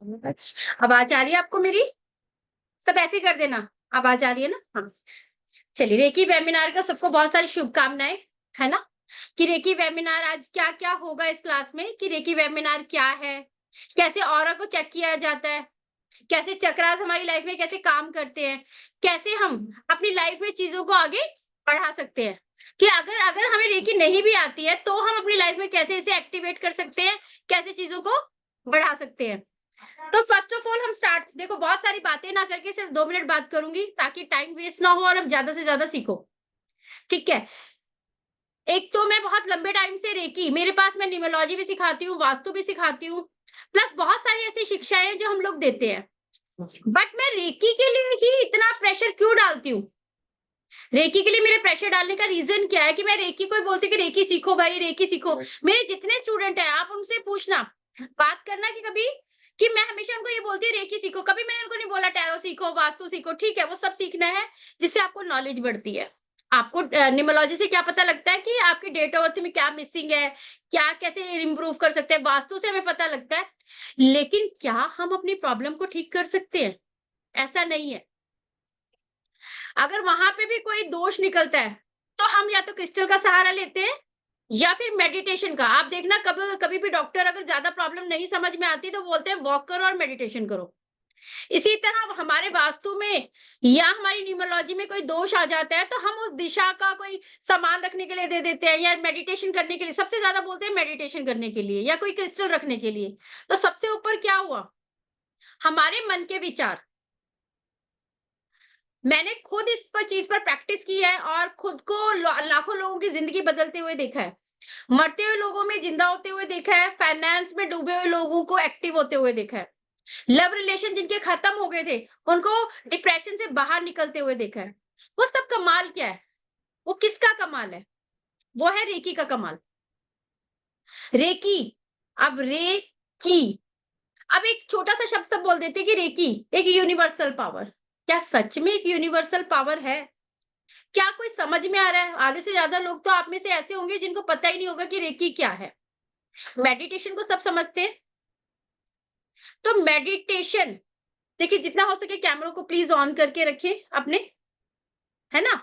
आवाज आ रही है आपको मेरी? सब ऐसे ही कर देना। आवाज आ रही है ना? हाँ। चलिए, रेकी वेबिनार का सबको बहुत सारी शुभकामनाएं, है ना? कि रेकी वेबिनार आज क्या क्या होगा इस क्लास में, कि रेकी वेबिनार क्या है, कैसे ऑरा को चेक किया जाता है, कैसे चक्रास हमारी लाइफ में कैसे काम करते हैं, कैसे हम अपनी लाइफ में चीजों को आगे बढ़ा सकते हैं, कि अगर अगर हमें रेकी नहीं भी आती है तो हम अपनी लाइफ में कैसे इसे एक्टिवेट कर सकते हैं, कैसे चीजों को बढ़ा सकते हैं। तो फर्स्ट ऑफ ऑल हम स्टार्ट, देखो बहुत सारी बातें ना करके सिर्फ 2 मिनट बात करूंगी ताकि टाइम वेस्ट ना हो और हम ज्यादा से ज्यादा सीखो। ठीक है? एक तो मैं बहुत लंबे टाइम से रेकी, मेरे पास मैं न्यूमरोलॉजी भी सिखाती हूँ, वास्तु भी सिखाती हूँ, प्लस बहुत सारी ऐसी शिक्षाएं हैं जो हम लोग देते हैं। बट मैं रेकी के लिए ही इतना प्रेशर क्यों डालती हूँ? रेकी के लिए मेरे प्रेशर डालने का रीजन क्या है कि मैं रेकी को बोलती हूँ कि रेकी सीखो भाई, रेकी सीखो। मेरे जितने स्टूडेंट हैं आप उनसे पूछना, बात करना कि कभी, कि मैं हमेशा उनको ये बोलती हूँ रेकी सीखो, कभी मैंने उनको नहीं बोला टैरो सीखो, वास्तु सीखो। ठीक है, वो सब सीखना है जिससे आपको नॉलेज बढ़ती है। आपको न्यूमरोलॉजी से क्या पता लगता है कि आपकी डेट ऑफ बर्थ में क्या मिसिंग है, क्या कैसे इंप्रूव कर सकते हैं, वास्तु से हमें पता लगता है। लेकिन क्या हम अपनी प्रॉब्लम को ठीक कर सकते हैं? ऐसा नहीं है। अगर वहां पे भी कोई दोष निकलता है तो हम या तो क्रिस्टल का सहारा लेते हैं या फिर मेडिटेशन का। आप देखना, कभी कभी भी डॉक्टर अगर ज्यादा प्रॉब्लम नहीं समझ में आती तो बोलते हैं वॉक करो और मेडिटेशन करो। इसी तरह हमारे वास्तु में या हमारी न्यूमरोलॉजी में कोई दोष आ जाता है तो हम उस दिशा का कोई सामान रखने के लिए दे देते हैं, या मेडिटेशन करने के लिए सबसे ज्यादा बोलते हैं मेडिटेशन करने के लिए, या कोई क्रिस्टल रखने के लिए। तो सबसे ऊपर क्या हुआ? हमारे मन के विचार। मैंने खुद इस पर चीज पर प्रैक्टिस की है और खुद को लाखों लोगों की जिंदगी बदलते हुए देखा है, मरते हुए लोगों में जिंदा होते हुए देखा है, फाइनेंस में डूबे हुए लोगों को एक्टिव होते हुए देखा है, लव रिलेशन जिनके खत्म हो गए थे उनको डिप्रेशन से बाहर निकलते हुए देखा है। वो सब कमाल क्या है? वो किसका कमाल है? वो है रेकी का कमाल। रेकी, अब रे की, अब एक छोटा सा शब्द सब बोल देते हैं कि रेकी एक यूनिवर्सल पावर। क्या सच में एक यूनिवर्सल पावर है? क्या कोई समझ में आ रहा है? आधे से ज्यादा लोग तो आप में से ऐसे होंगे जिनको पता ही नहीं होगा कि रेकी क्या है। मेडिटेशन को सब समझते हैं। तो मेडिटेशन, देखिए जितना हो सके कैमरों को प्लीज ऑन करके रखें अपने, है ना?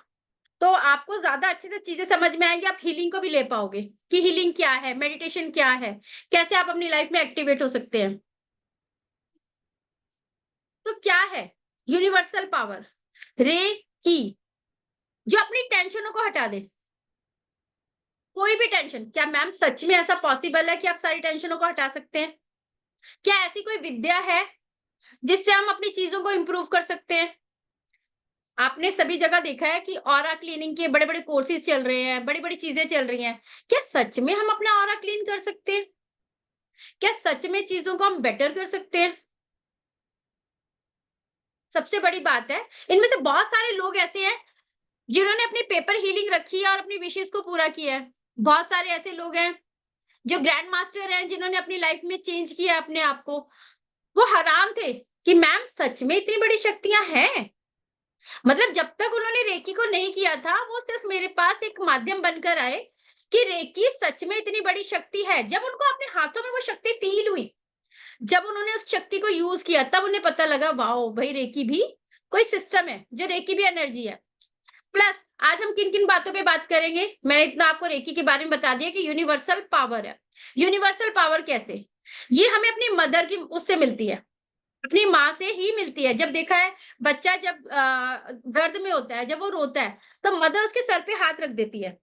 तो आपको ज्यादा अच्छे से चीजें समझ में आएंगी, आप हीलिंग को भी ले पाओगे कि हीलिंग क्या है, मेडिटेशन क्या है, कैसे आप अपनी लाइफ में एक्टिवेट हो सकते हैं। तो क्या है यूनिवर्सल पावर? रे की, जो अपनी टेंशनों को हटा दे। कोई भी टेंशन, क्या मैम सच में ऐसा पॉसिबल है कि आप सारी टेंशनों को हटा सकते हैं? क्या ऐसी कोई विद्या है जिससे हम अपनी चीजों को इंप्रूव कर सकते हैं? आपने सभी जगह देखा है कि ऑरा क्लीनिंग के बड़े बड़े कोर्सेज चल रहे हैं, बड़ी बड़ी चीजें चल रही हैं। क्या सच में हम अपना ऑरा क्लीन कर सकते हैं? क्या सच में चीजों को हम बेटर कर सकते हैं? सबसे बड़ी बात है, इनमें से बहुत सारे लोग ऐसे हैं जिन्होंने अपनी पेपर हीलिंग रखी है और अपनी विशेष को पूरा किया है। बहुत सारे ऐसे लोग हैं जो ग्रैंड मास्टर हैं जिन्होंने अपनी लाइफ में चेंज किया अपने आप को। वो हैरान थे कि मैम सच में इतनी बड़ी शक्तियां हैं। मतलब जब तक उन्होंने रेकी को नहीं किया था वो सिर्फ मेरे पास एक माध्यम बनकर आए कि रेकी सच में इतनी बड़ी शक्ति है। जब उनको अपने हाथों में वो शक्ति फील हुई, जब उन्होंने उस शक्ति को यूज किया, तब उन्हें पता लगा वाओ भाई, रेकी भी कोई सिस्टम है, जो रेकी भी एनर्जी है। प्लस आज हम किन किन बातों पे बात करेंगे, मैंने इतना आपको रेकी के बारे में बता दिया कि यूनिवर्सल पावर है। यूनिवर्सल पावर कैसे? ये हमें अपनी मदर की उससे मिलती है, अपनी माँ से ही मिलती है। जब देखा है बच्चा जब दर्द में होता है, जब वो रोता है, तो मदर उसके सर पे हाथ रख देती है,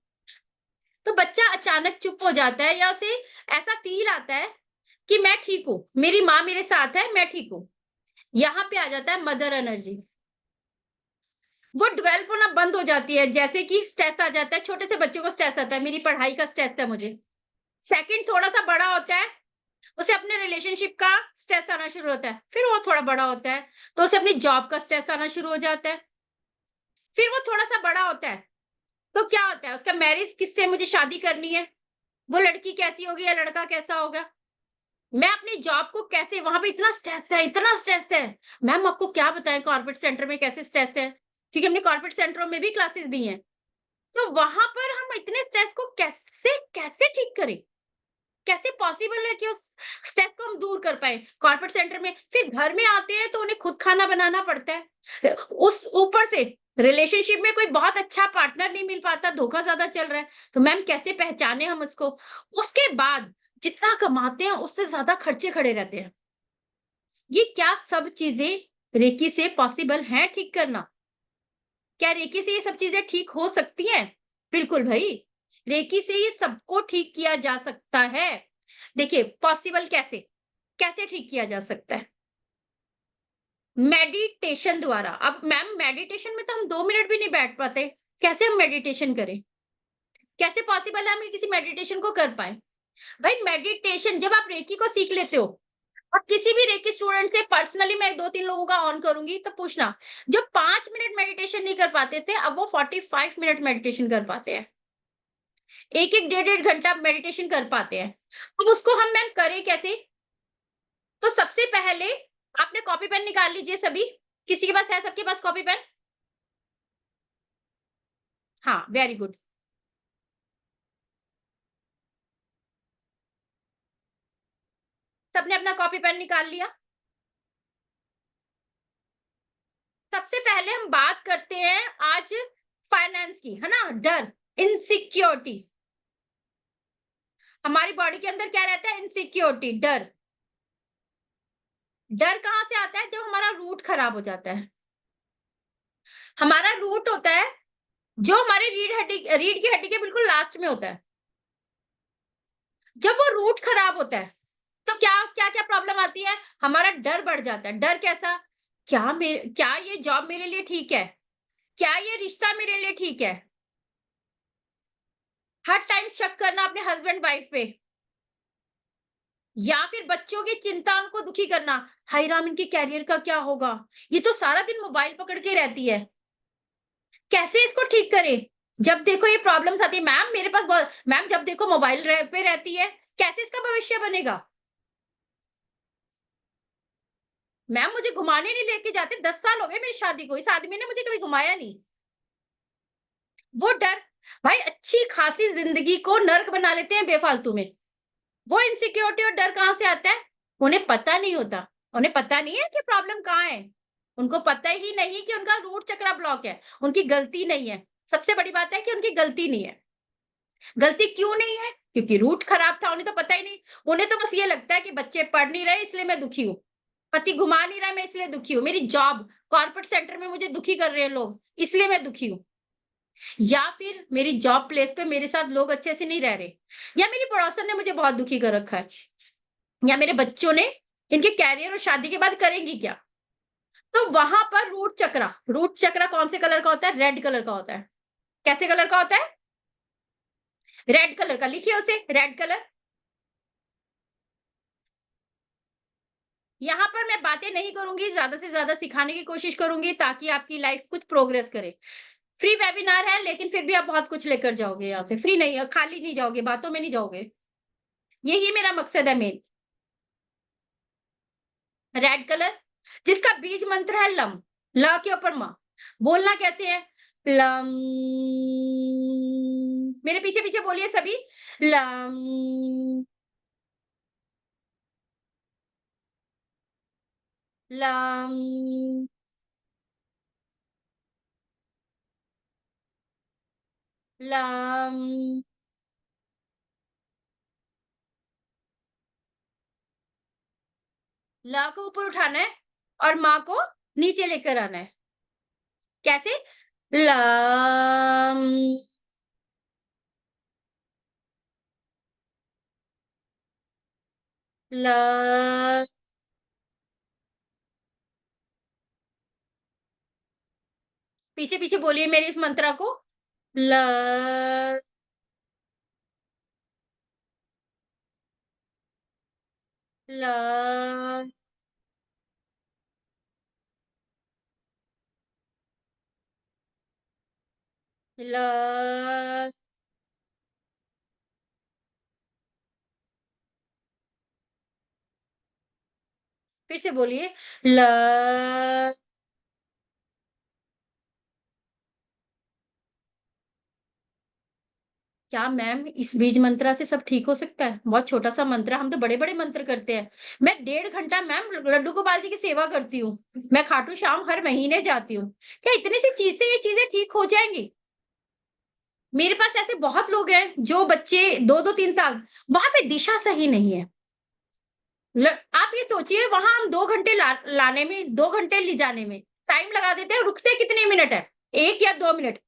तो बच्चा अचानक चुप हो जाता है या उसे ऐसा फील आता है कि मैं ठीक हूँ, मेरी माँ मेरे साथ है, मैं ठीक हूँ। यहाँ पे आ जाता है मदर एनर्जी। वो डेवलप होना बंद हो जाती है, जैसे कि स्ट्रेस आ जाता है, छोटे से बच्चों को स्ट्रेस आता है, मेरी पढ़ाई का स्ट्रेस है मुझे। सेकंड थोड़ा सा बड़ा होता है, उसे अपने रिलेशनशिप का स्ट्रेस आना शुरू होता है। फिर वो थोड़ा बड़ा होता है तो उसे अपनी जॉब का स्ट्रेस आना शुरू हो जाता है। फिर वो थोड़ा सा बड़ा होता है तो क्या होता है, उसका मैरिज किससे, मुझे शादी करनी है, वो लड़की कैसी होगी या लड़का कैसा होगा, मैं अपनी जॉब को कैसे, वहां पे इतना स्ट्रेस है, इतना स्ट्रेस है। मैम आपको क्या बताएं कॉर्पोरेट सेंटर में कैसे स्ट्रेस है, क्योंकि हमने कॉर्पोरेट सेंटरों में भी क्लासेस दी हैं। तो वहां पर हम इतने स्ट्रेस को कैसे कैसे ठीक करें? कैसे पॉसिबल है कि उस स्ट्रेस को हम दूर कर पाएँ? कॉर्पोरेट सेंटर में फिर घर में आते हैं तो उन्हें खुद खाना बनाना पड़ता है। उस ऊपर से रिलेशनशिप में कोई बहुत अच्छा पार्टनर नहीं मिल पाता, धोखा ज़्यादा चल रहा है, तो मैम कैसे पहचाने हम उसको? उसके बाद जितना कमाते हैं उससे ज़्यादा खर्चे खड़े रहते हैं। ये क्या सब चीज़ें रेकी से पॉसिबल हैं ठीक करना? क्या रेकी से ये सब चीज़ें ठीक हो सकती हैं? बिल्कुल भई, रेकी से ये सबको ठीक किया जा सकता है। देखिए पॉसिबल कैसे? कैसे ठीक किया जा सकता है? मेडिटेशन द्वारा। अब मैम मेडिटेशन में तो हम 2 मिनट भी नहीं बैठ पाते, कैसे हम मेडिटेशन करें? कैसे पॉसिबल है हम किसी मेडिटेशन को कर पाएँ? भाई मेडिटेशन जब आप रेकी को सीख लेते हो और किसी भी रेकी स्टूडेंट से पर्सनली मैं 2-3 लोगों का ऑन करूँगी तो पूछना, जो 5 मिनट मेडिटेशन नहीं कर पाते थे, अब वो 45 मिनट मेडिटेशन कर पाते हैं। 1-1 डेढ़-डेढ़ घंटा मेडिटेशन कर पाते हैं। अब उसको हम मैम करें कैसे? तो सबसे पहले आपने कॉपी पेन निकाल लीजिए सभी। किसी के पास है सबके पास कॉपी पेन? हाँ, वेरी गुड। सबने अपना कॉपी पेन निकाल लिया? सबसे पहले हम बात करते हैं आज फाइनेंस की, है ना? डर, इनसिक्योरिटी। हमारी बॉडी के अंदर क्या रहता है? इनसिक्योरिटी, डर। डर कहाँ से आता है? जब हमारा रूट खराब हो जाता है। हमारा रूट होता है जो हमारी रीढ़ की हड्डी के बिल्कुल लास्ट में होता है। जब वो रूट खराब होता है, तो क्या-क्या प्रॉब्लम आती है? हमारा डर बढ़ जाता है। डर कैसा? क्या ये जॉब मेरे लिए ठीक है? क्या ये रिश्ता मेरे लिए ठीक है? हर टाइम शक करना अपने हस्बैंड वाइफ पे या फिर बच्चों की चिंता उनको दुखी करना। हाय राम इनके करियर का क्या होगा? ये तो सारा दिन मोबाइल पकड़ के रहती है। कैसे इसको ठीक करें? जब देखो ये प्रॉब्लम्स आती है, मैम मेरे पास बहुत मैम जब देखो मोबाइल पे रहती है, कैसे इसका भविष्य बनेगा? मैम मुझे घुमाने नहीं लेके जाते, 10 साल हो गए मेरी शादी को, इस आदमी ने मुझे कभी घुमाया नहीं। वो डर भाई अच्छी खासी जिंदगी को नर्क बना लेते हैं बेफालतू में। वो इनसिक्योरिटी और डर कहाँ से आता है? उन्हें पता नहीं होता। उन्हें पता नहीं है कि प्रॉब्लम कहाँ है। उनको पता ही नहीं कि उनका रूट चक्रा ब्लॉक है। उनकी गलती नहीं है। सबसे बड़ी बात है कि उनकी गलती नहीं है। गलती क्यों नहीं है? क्योंकि रूट खराब था, उन्हें तो पता ही नहीं। उन्हें तो बस ये लगता है कि बच्चे पढ़ नहीं रहे इसलिए मैं दुखी हूँ। पति घुमा नहीं रहा है मैं इसलिए दुखी हूँ। मेरी जॉब कॉर्पोरेट सेक्टर में मुझे दुखी कर रहे हैं लोग, इसलिए मैं दुखी हूँ। या फिर मेरी जॉब प्लेस पे मेरे साथ लोग अच्छे से नहीं रह रहे, या मेरी पड़ोसन ने मुझे बहुत दुखी कर रखा है, या मेरे बच्चों ने इनके करियर और शादी के बाद करेंगी क्या? तो वहां पर रूट चक्रा कौन से कलर का होता है? रेड कलर का होता है। कैसे कलर का होता है? रेड कलर का। लिखिए उसे, रेड कलर। यहाँ पर मैं बातें नहीं करूंगी, ज्यादा से ज्यादा सिखाने की कोशिश करूंगी ताकि आपकी लाइफ कुछ प्रोग्रेस करे। फ्री वेबिनार है लेकिन फिर भी आप बहुत कुछ लेकर जाओगे यहाँ से। फ्री नहीं, खाली नहीं जाओगे, बातों में नहीं जाओगे। यही मेरा मकसद है मेन। रेड कलर जिसका बीज मंत्र है लम, ल के ऊपर म। बोलना कैसे है? लम। मेरे पीछे पीछे बोलिए सभी। लम। लम। लम। ला को ऊपर उठाना है और माँ को नीचे लेकर आना है। कैसे? लम। ल। पीछे पीछे बोलिए मेरे इस मंत्रा को। ल। ल। ल। फिर से बोलिए। ल। क्या मैम इस बीज मंत्रा से सब ठीक हो सकता है? बहुत छोटा-सा मंत्र है, हम तो बड़े-बड़े मंत्र करते हैं। मैं 1.5 घंटा मैम लड्डू गोपाल जी की सेवा करती हूँ। मैं खाटू श्याम हर महीने जाती हूँ। क्या इतनी सी चीज़ से ये चीज़ें ठीक हो जाएँगी? मेरे पास ऐसे बहुत लोग हैं जो बच्चे 2-2 3 साल वहाँ पे दिशा सही नहीं है। ल आप ये सोचिए वहाँ हम 2 घंटे लाने में 2 घंटे ले जाने में टाइम लगा देते हैं, रुकते कितने मिनट है? 1 या 2 मिनट।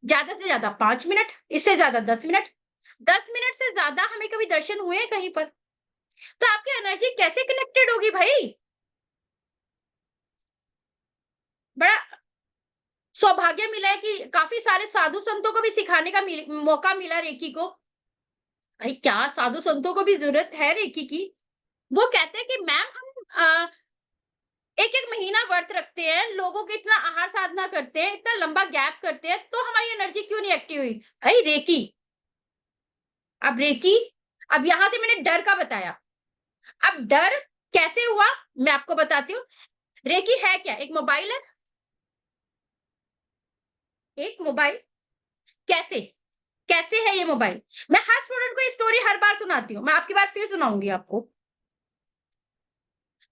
ज़्यादा से ज़्यादा 5 मिनट, इससे ज़्यादा 10 मिनट। 10 मिनट से ज़्यादा हमें कभी दर्शन हुए हैं कहीं पर? तो आपकी एनर्जी कैसे कनेक्टेड होगी भाई? बड़ा सौभाग्य मिला है कि काफ़ी सारे साधु संतों को भी सिखाने का मौका मिला रेकी को। भाई क्या साधु संतों को भी ज़रूरत है रेकी की। वो कहते हैं कि मैम हम 1-1 महीना व्रत रखते हैं, लोगों की इतना आहार साधना करते हैं, इतना लंबा गैप करते हैं, तो हमारी एनर्जी क्यों नहीं एक्टिव हुई? भाई रेकी, अब रेकी अब यहाँ से मैंने डर का बताया। अब डर कैसे हुआ? मैं आपको बताती हूँ। रेकी है क्या? एक मोबाइल है, एक मोबाइल कैसे? कैसे है ये मोबाइल? मैं हर स्टूडेंट को ये स्टोरी हर बार सुनाती हूँ। मैं आपकी बार फिर सुनाऊँगी आपको।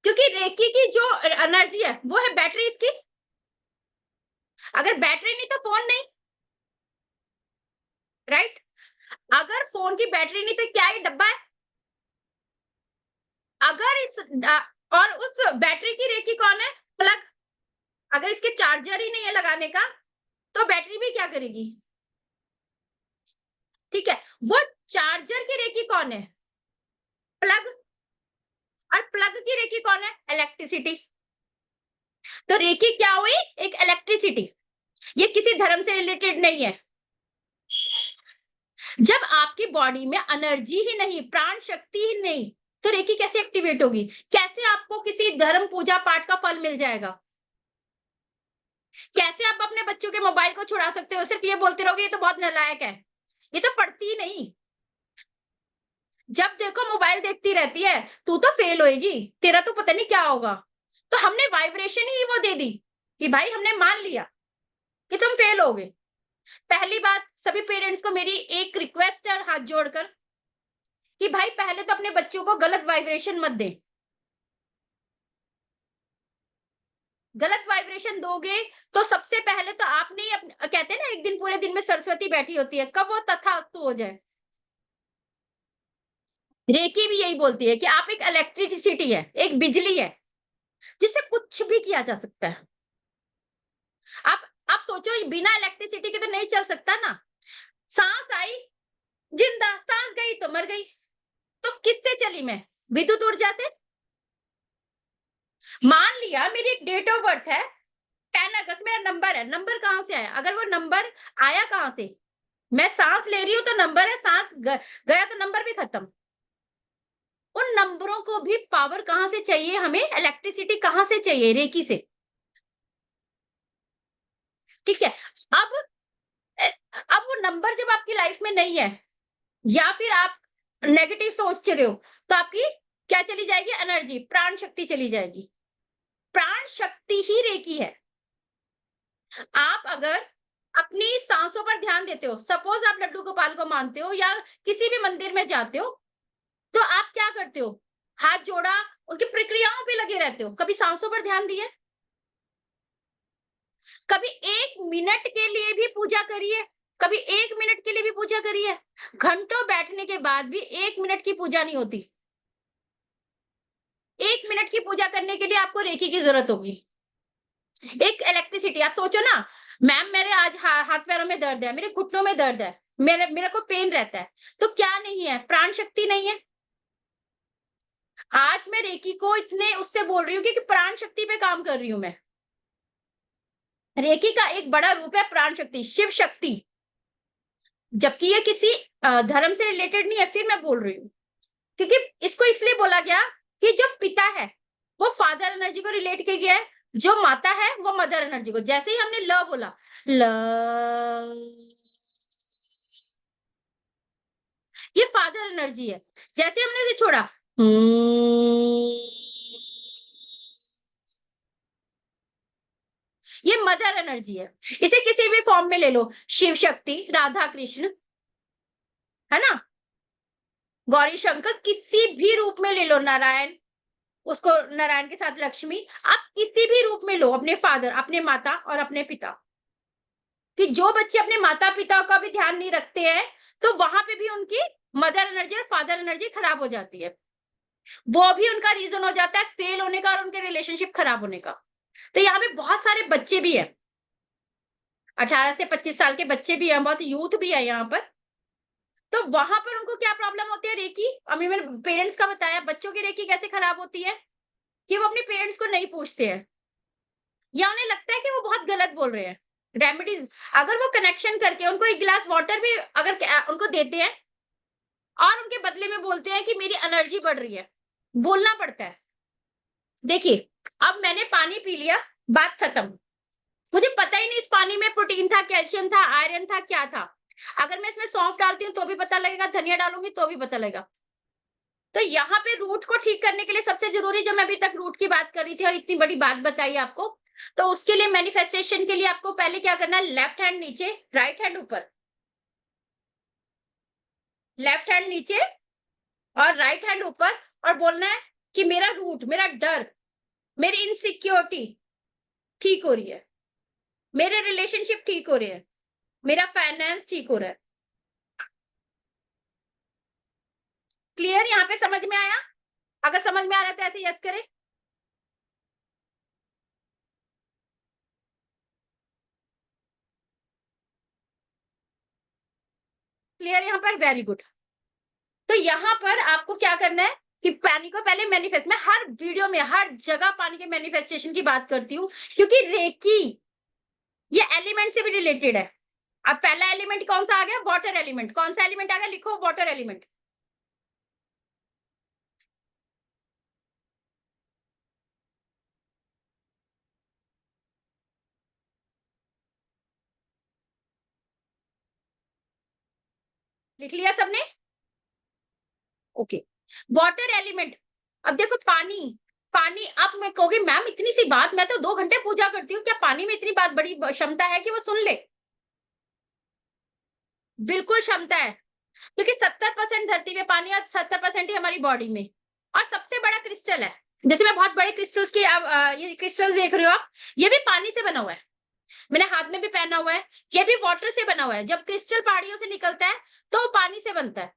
क्योंकि रेकी की जो एनर्जी है, वो है बैटरी इसकी। अगर बैटरी नहीं तो फ़ोन नहीं, राइट? अगर फ़ोन की बैटरी नहीं तो क्या ये डब्बा है? अगर और उस बैटरी की रेकी कौन है? प्लग। अगर इसके चार्जर ही नहीं है लगाने का, तो बैटरी भी क्या करेगी? ठीक है? वो चार्जर की रेकी कौन है? प्लग। और प्लग की रेकी कौन है? इलेक्ट्रिसिटी। तो रेकी क्या हुई? एक इलेक्ट्रिसिटी। ये किसी धर्म से रिलेटेड नहीं है। जब आपकी बॉडी में एनर्जी ही नहीं, प्राण शक्ति ही नहीं, तो रेकी कैसे एक्टिवेट होगी? कैसे आपको किसी धर्म पूजा पाठ का फल मिल जाएगा? कैसे आप अपने बच्चों के मोबाइल को छुड़ा सकते हो? सिर्फ ये बोलते रहोगे ये तो बहुत नालायक है। ये तो पढ़ती ही नहीं। जब देखो मोबाइल देखती रहती है, तू तो फेल होएगी, तेरा तो पता नहीं क्या होगा। तो हमने वाइब्रेशन ही वो दे दी कि भाई हमने मान लिया कि तुम फेल होगे। पहली बात सभी पेरेंट्स को मेरी एक रिक्वेस्ट है हाथ जोड़कर कि भाई पहले तो अपने बच्चों को गलत वाइब्रेशन मत दें। गलत वाइब्रेशन दोगे तो सबसे पहले तो आपने ही कहते हैं ना एक दिन पूरे दिन में सरस्वती बैठी होती है, कब वो तथास्तु हो जाए। रेकी भी यही बोलती है कि आप एक इलेक्ट्रिसिटी है, एक बिजली है, जिससे कुछ भी किया जा सकता है। आप आप सोचो बिना इलेक्ट्रिसिटी के तो नहीं चल सकता ना। सांस आई जिंदा, सांस गई तो मर गई। तो किससे चली मैं? विद्युत ऊर्जा से। मान लिया मेरी एक डेट ऑफ बर्थ है 10 अगस्त, मेरा नंबर है, नंबर कहां से आया? अगर वो नंबर आया कहां से? मैं सांस ले रही हूं तो नंबर है, सांस गया तो नंबर भी खत्म। उन नंबरों को भी पावर कहां से चाहिए हमें? इलेक्ट्रिसिटी कहां से चाहिए? रेकी से। ठीक है। अब अब वो नंबर जब आपकी लाइफ में नहीं है या फिर आप नेगेटिव सोच रहे हो, तो आपकी क्या चली जाएगी? एनर्जी, प्राण शक्ति चली जाएगी। प्राण शक्ति ही रेकी है। आप अगर अपनी सांसों पर ध्यान देते हो, सपोज आप लड्डू गोपाल को मानते हो या किसी भी मंदिर में जाते हो, तो आप क्या करते हो? हाथ जोड़ा, उनकी प्रक्रियाओं पे लगे रहते हो। कभी सांसों पर ध्यान दिए? कभी 1 मिनट के लिए भी पूजा करी है? कभी 1 मिनट के लिए भी पूजा करी है? घंटों बैठने के बाद भी 1 मिनट की पूजा नहीं होती। 1 मिनट की पूजा करने के लिए आपको रेकी की जरूरत होगी। एक इलेक्ट्रिसिटी, आप सोचो ना, मैम मेरे आज हाथ पैरों में दर्द है, मेरे घुटनों में दर्द है, मेरे को पेन रहता है, तो क्या नहीं है? प्राण शक्ति नहीं है। आज मैं रेकी को इतने उससे बोल रही हूँ क्योंकि प्राण शक्ति पे काम कर रही हूँ मैं। रेकी का एक बड़ा रूप है प्राण शक्ति, शिव शक्ति। जबकि ये किसी धर्म से रिलेटेड नहीं है, फिर मैं बोल रही हूँ क्योंकि इसको इसलिए बोला गया कि जो पिता है वो फादर एनर्जी को रिलेट किया गया है, जो माता है वो मदर एनर्जी को। जैसे ही हमने ल बोला, ल, ये फादर एनर्जी है। जैसे हमने इसे छोड़ा, ये मदर एनर्जी है। इसे किसी भी फॉर्म में ले लो, शिव शक्ति, राधा कृष्ण, है ना? गौरी शंकर किसी भी रूप में ले लो, नारायण, उसको नारायण के साथ लक्ष्मी, आप किसी भी रूप में लो, अपने फादर, अपने माता और अपने पिता, कि जो बच्चे अपने माता पिता का भी ध्यान नहीं रखते हैं, तो वहां पे भी उनकी मदर एनर्जी और फादर एनर्जी खराब हो जाती है। वो भी उनका रीजन हो जाता है फेल होने का और उनके रिलेशनशिप खराब होने का। तो यहाँ पे बहुत सारे बच्चे भी हैं, 18 से 25 साल के बच्चे भी हैं, बहुत यूथ भी है यहाँ पर। तो वहां पर उनको क्या प्रॉब्लम होती है, रेकी, अभी मैंने पेरेंट्स का बताया, बच्चों की रेकी कैसे खराब होती है, कि वो अपने पेरेंट्स को नहीं पूछते हैं, या उन्हें लगता है कि वो बहुत गलत बोल रहे हैं। रेमेडीज, अगर वो कनेक्शन करके उनको एक गिलास वाटर भी अगर उनको देते हैं और उनके बदले में बोलते हैं कि मेरी एनर्जी बढ़ रही है, बोलना पड़ता है। देखिए, अब मैंने पानी पी लिया, बात खत्म, मुझे पता ही नहीं इस पानी में प्रोटीन था, कैल्शियम था, आयरन था, क्या था। अगर मैं इसमें सौंफ डालती हूँ तो भी पता लगेगा, धनिया डालूंगी तो भी पता लगेगा। तो यहाँ पे रूट को ठीक करने के लिए सबसे जरूरी, जो मैं अभी तक रूट की बात कर रही थी और इतनी बड़ी बात बताई आपको, तो उसके लिए मैनिफेस्टेशन के लिए आपको पहले क्या करना है, लेफ्ट हैंड नीचे, राइट हैंड ऊपर, लेफ्ट हैंड नीचे और राइट हैंड ऊपर, और बोलना है कि मेरा रूट, मेरा डर, मेरी इनसिक्योरिटी ठीक हो रही है, मेरे रिलेशनशिप ठीक हो रहे हैं, मेरा फाइनेंस ठीक हो रहा है। क्लियर, यहाँ पे समझ में आया? अगर समझ में आ रहा है तो ऐसे यस करें। क्लियर यहाँ पर, वेरी गुड। तो यहाँ पर आपको क्या करना है कि पानी को पहले मैनिफेस्ट, मैं हर वीडियो में हर जगह पानी के मैनिफेस्टेशन की बात करती हूँ, क्योंकि रेकी ये एलिमेंट से भी रिलेटेड है। अब पहला एलिमेंट कौन सा आ गया, वाटर एलिमेंट, कौन सा एलिमेंट आ गया, लिखो वाटर एलिमेंट। लिख लिया सबने? Okay, water element. अब देखो पानी, पानी, अब मैं कहोगे मैम इतनी सी बात, मैं तो 2 घंटे पूजा करती हूँ, क्या पानी में इतनी बात बड़ी क्षमता है कि वो सुन ले? बिल्कुल क्षमता है, क्योंकि 70% धरती में पानी और 70% ही हमारी बॉडी में, और सबसे बड़ा क्रिस्टल है। जैसे मैं बहुत बड़े क्रिस्टल्स की, आप ये क्रिस्टल देख रहे हो आप, ये भी पानी से बना हुआ है, मैंने हाथ में भी पहना हुआ है, ये भी वाटर से बना हुआ है। जब क्रिस्टल पहाड़ियों से निकलता है तो वो पानी से बनता है।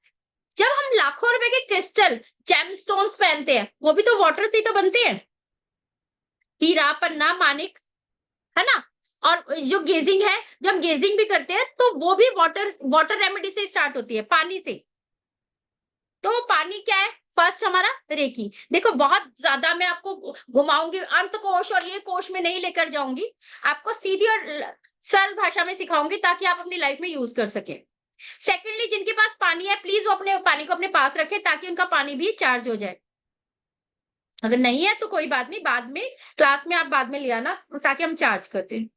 जब हम लाखों रुपए के क्रिस्टल, जेमस्टोन्स पहनते हैं, वो भी तो वाटर से ही तो बनते हैं, हीरा, पन्ना, मानिक, है ना? और जो गेजिंग है, जब हम गेजिंग भी करते हैं तो वो भी वाटर, वाटर रेमेडी से स्टार्ट होती है, पानी से। तो पानी क्या है, फर्स्ट हमारा रेकी। देखो बहुत ज्यादा मैं आपको घुमाऊंगी, अंत कोश और ये कोश में नहीं लेकर जाऊंगी, आपको सीधी और सरल भाषा में सिखाऊंगी ताकि आप अपनी लाइफ में यूज कर सके। सेकेंडली, जिनके पास पानी है प्लीज वो अपने पानी को अपने पास रखें ताकि उनका पानी भी चार्ज हो जाए। अगर नहीं है तो कोई बात नहीं, बाद में क्लास में आप बाद में ले आना ताकि हम चार्ज करते हैं।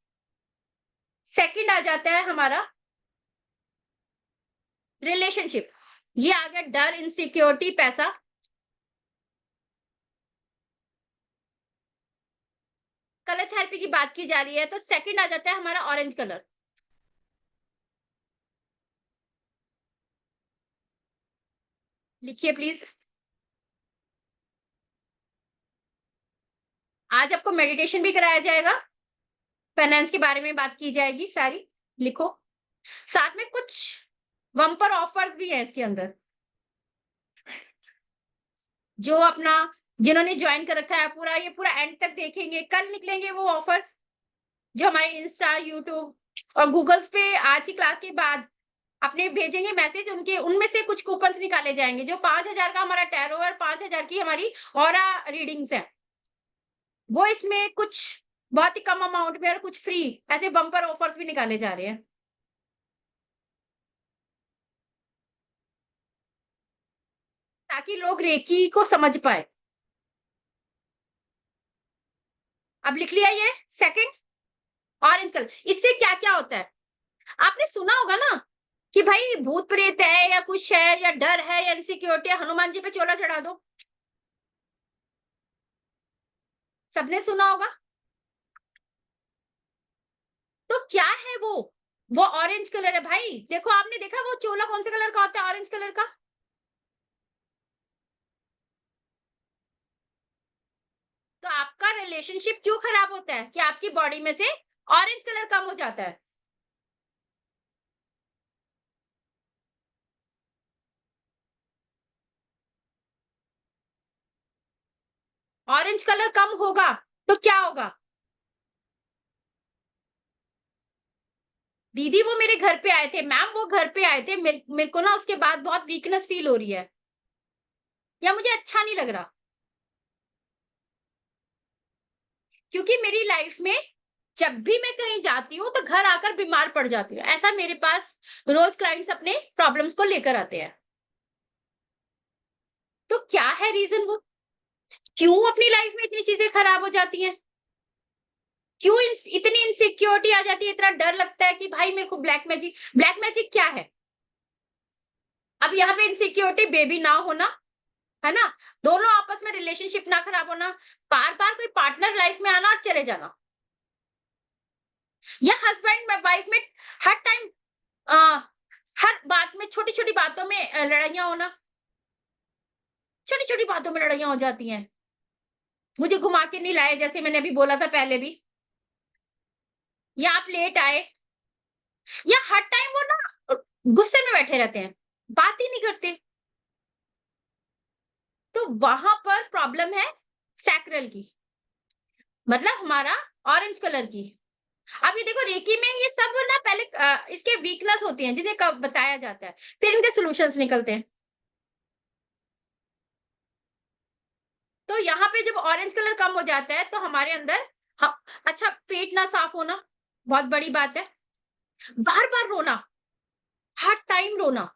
सेकंड आ जाता है हमारा रिलेशनशिप, ये आ गया डर, इनसिक्योरिटी, पैसा। कलर थेरेपी की बात की जा रही है तो सेकंड आ जाता है हमारा ऑरेंज कलर। लिखिए प्लीज। आज आपको मेडिटेशन भी कराया जाएगा, फाइनेंस के बारे में बात की जाएगी सारी, लिखो। साथ में कुछ बम्पर ऑफर्स भी है इसके अंदर, जो अपना, जिन्होंने ज्वाइन कर रखा है पूरा, ये पूरा एंड तक देखेंगे, कल निकलेंगे वो ऑफर्स, जो हमारे इंस्टा, यूट्यूब और गूगल्स पे आज की क्लास के बाद अपने भेजेंगे मैसेज, उनके उनमें से कुछ कूपन्स निकाले जाएंगे, जो 5,000 का हमारा टैरो है और 5,000 की हमारी ऑरा रीडिंग्स है, वो इसमें कुछ बहुत ही कम अमाउंट में और कुछ फ्री, ऐसे बम्पर ऑफर्स भी निकाले जा रहे हैं, ताकि लोग रेकी को समझ पाए। अब लिख लिया ये सेकंड, ऑरेंज कलर। इससे क्या क्या होता है, आपने सुना होगा ना कि भाई भूत प्रेत है या कुछ है या डर है या इनसिक्योरिटी है, हनुमान जी पे चोला चढ़ा दो, सबने सुना होगा। तो क्या है वो वो ऑरेंज कलर है भाई। देखो, आपने देखा वो चोला कौन से कलर का होता है? ऑरेंज कलर का। तो आपका रिलेशनशिप क्यों खराब होता है? कि आपकी बॉडी में से ऑरेंज कलर कम हो जाता है। ऑरेंज कलर कम होगा तो क्या होगा? दीदी वो मेरे घर पे आए थे मैम, वो घर पे आए थे, मेरे को ना उसके बाद बहुत वीकनेस फील हो रही है, या मुझे अच्छा नहीं लग रहा, क्योंकि मेरी लाइफ में जब भी मैं कहीं जाती हूँ तो घर आकर बीमार पड़ जाती हूँ। ऐसा मेरे पास रोज क्लाइंट्स अपने प्रॉब्लम्स को लेकर आते हैं। तो क्या है रीजन? वो क्यों अपनी लाइफ में इतनी चीजें खराब हो जाती हैं? क्यों इतनी इनसिक्योरिटी आ जाती है? इतना डर लगता है कि भाई मेरे को ब्लैक मैजिक क्या है? अब यहाँ पे इनसिक्योरिटी बेबी ना होना, है ना, दोनों आपस में रिलेशनशिप ना खराब होना, बार बार कोई पार्टनर लाइफ में आना और चले जाना, या हस्बैंड वाइफ में हर टाइम हर बात में छोटी छोटी बातों में लड़ाइयां होना, छोटी छोटी बातों में लड़ाइयां हो जाती हैं। मुझे घुमा के नहीं लाए, जैसे मैंने अभी बोला था पहले भी, या आप लेट आए, या हर टाइम वो ना गुस्से में बैठे रहते हैं, बात ही नहीं करते। तो वहां पर प्रॉब्लम है सैक्रल की, मतलब हमारा ऑरेंज कलर की। अब ये देखो, रेकी में ये सब ना पहले इसके वीकनेस होती हैं जिन्हें कब बताया जाता है, फिर इनके सॉल्यूशंस निकलते हैं। तो यहाँ पे जब ऑरेंज कलर कम हो जाता है तो हमारे अंदर, हाँ, अच्छा, पेट ना साफ होना बहुत बड़ी बात है। बार बार रोना, हर टाइम रोना,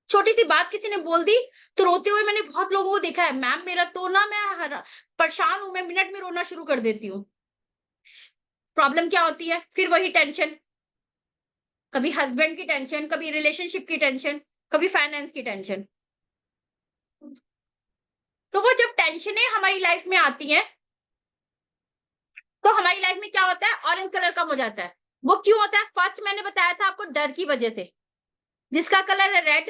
छोटी सी बात किसी ने बोल दी तो रोते हुए मैंने बहुत लोगों को देखा है, मैम मेरा तो ना, परेशान हूं, मैं मिनट में रोना शुरू कर देती हूँ। प्रॉब्लम क्या होती है? फिर वही टेंशन, कभी हस्बैंड की टेंशन, कभी रिलेशनशिप की टेंशन, कभी फाइनेंस की टेंशन। तो वो जब टेंशनें हमारी लाइफ में आती हैं तो हमारी लाइफ में क्या होता है? ऑरेंज कलर कम हो जाता है। वो क्यों होता है? फर्स्ट मैंने बताया था आपको, डर की वजह से, जिसका कलर है रेड।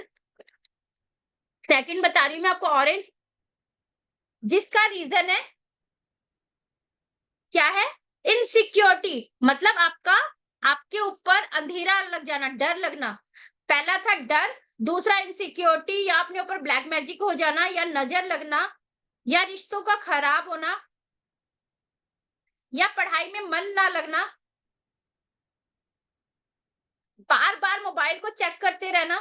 सेकंड बता रही हूँ मैं आपको, ऑरेंज, जिसका रीजन है क्या है? इनसिक्योरिटी, मतलब आपका, आपके ऊपर अंधेरा लग जाना, डर लगना। पहला था डर, दूसरा इनसिक्योरिटी, या अपने ऊपर ब्लैक मैजिक हो जाना, या नजर लगना, या रिश्तों का खराब होना, या पढ़ाई में मन ना लगना, बार बार मोबाइल को चेक करते रहना,